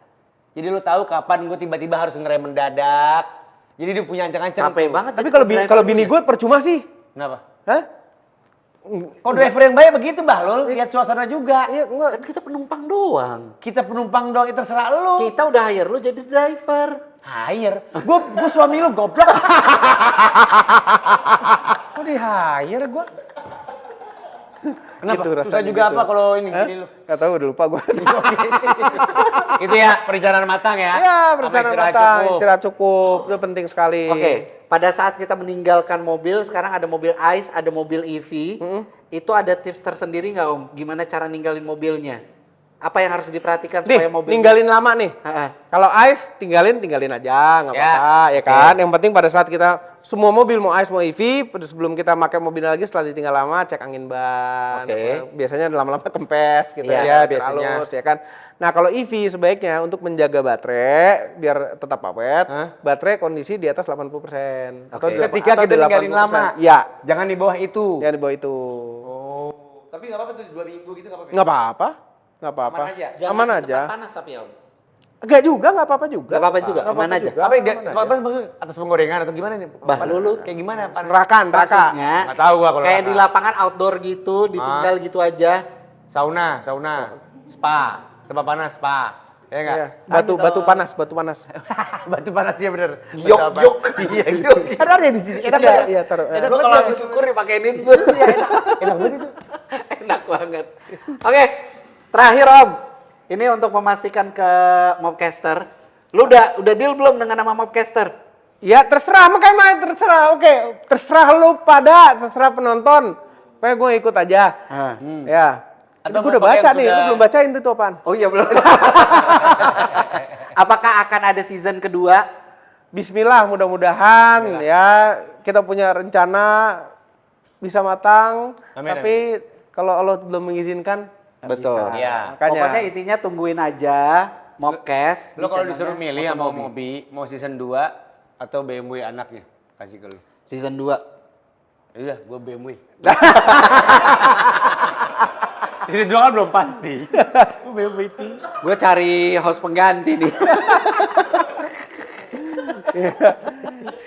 Jadi lu tahu kapan gue tiba-tiba harus ngerem mendadak. Jadi dia punya ancang-ancang. Capek banget. Tapi jadi kalau bini gue percuma sih. Kenapa? Hah? Co-driver yang baik begitu, Bahlul. Lihat suasana juga. Iya, enggak. Kan kita penumpang doang. Kita penumpang doang, itu terserah lu. Kita udah hire lu jadi driver. Hire? Gue suami lu goblok. Kok di hire gue? Kenapa? Gitu, Susah rasanya juga gitu. apa kalau ini gini lu? Gak tahu, udah lupa gue. Itu ya, perencanaan matang ya. Iya, Sama perencanaan istirahat matang, cukup. istirahat cukup, itu penting sekali. Oke, pada saat kita meninggalkan mobil, sekarang ada mobil ICE, ada mobil EV. Itu ada tips tersendiri nggak Om? Gimana cara ninggalin mobilnya? Apa yang harus diperhatikan Nih, supaya mobil ninggalin lama nih. Ha-ha. Kalau ice tinggalin aja, nggak apa-apa, ya kan. Yang penting pada saat kita semua mobil mau ice mau EV, sebelum kita pakai mobil lagi setelah ditinggal lama cek angin ban. Oke. Biasanya lama-lama kempes gitu Iya, biasanya. Halus, ya kan. Nah kalau EV sebaiknya untuk menjaga baterai biar tetap awet, baterai kondisi di atas 80%. Atau Oke. Ketika kita ninggalin lama. Iya, Jangan di bawah itu. ya di bawah itu. Oh. Tapi nggak apa-apa tuh 2 minggu gitu nggak apa-apa. Nggak apa-apa, nggak apa-apa. Aman aja? Jangan Aman di aja. tempat panas tapi Om. Enggak juga, enggak apa-apa juga. Nggak apa-apa juga, Nggak aman aja. juga, Apa yang dia, aman apa, aja. atas penggorengan atau gimana nih? Bah, lu kayak gimana? Neraka. maksudnya Nggak tahu gua kalau kayak neraka. di lapangan outdoor gitu, ditinggal gitu aja. Sauna, spa, tempat panas, spa. Ya enggak? Iya. Batu panas. Batu panas ya bener. Yok. Iya, Yok. ada di sini. Enak Iya, ya? iya, taruh. Lu kalau habis syukur dipakein itu. Enak banget itu. Enak banget. Oke, terakhir Om. Ini untuk memastikan ke Mobcaster. Lu udah deal belum dengan nama Mobcaster? Ya terserah, makanya terserah. Oke, terserah lu terserah penonton. Pokoknya gue ikut aja. Ya. Atau Gue udah mau pakai baca yang nih, lu sudah- belum bacain tuh apaan? Oh iya belum. Apakah akan ada season kedua? Bismillah, mudah-mudahan ya kita punya rencana bisa matang. Amin, Tapi kalau Allah belum mengizinkan, nggak Betul. bisa. Iya. Makanya. Pokoknya intinya tungguin aja Mobcast. Lo di kalau channelnya disuruh milih sama Otomobi. Mobi, mau season 2 atau BMW anaknya? Kasih ke lu. Season 2. Iya, gua BMW. Season 2 kan belum pasti. Gua BMW itu. Gue cari host pengganti nih.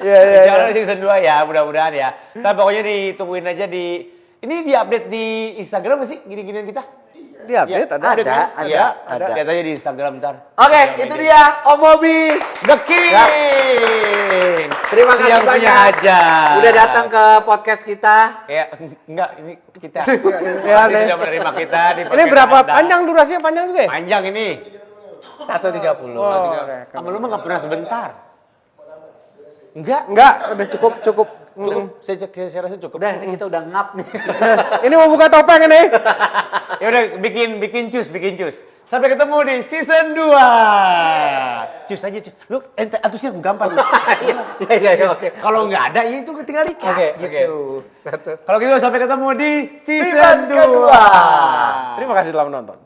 Iya. Jangan di season 2 ya, mudah-mudahan ya. Tapi pokoknya ditungguin aja ini di-update di Instagram nggak sih gini-ginian kita? Di update Ya, ada. kan? Iya, ada. Lihat aja di Instagram ntar. Oke, itu dia Om Mobi. The King. Terima kasih Siang punya banyak. aja. Udah datang ke podcast kita. Ya, enggak, ini kita. Ya, Masih deh. sudah menerima kita di Ini podcast berapa Anda. panjang durasinya panjang juga ya? Panjang ini. 1.30. Sama lu mah nggak pernah sebentar. Enggak, Enggak, udah cukup. cukup. Saya rasa cukup. Udah, ini kita udah ngap nih. Ini mau buka topeng ini. Ya udah bikin cus. Sampai ketemu di season 2. Cus aja cus. Lu antusias gampang. Iya, oke. Kalau nggak ada ya itu tinggal ikat. Oke, gitu. Kalau gitu sampai ketemu di Season season 2. kedua. Terima kasih telah menonton.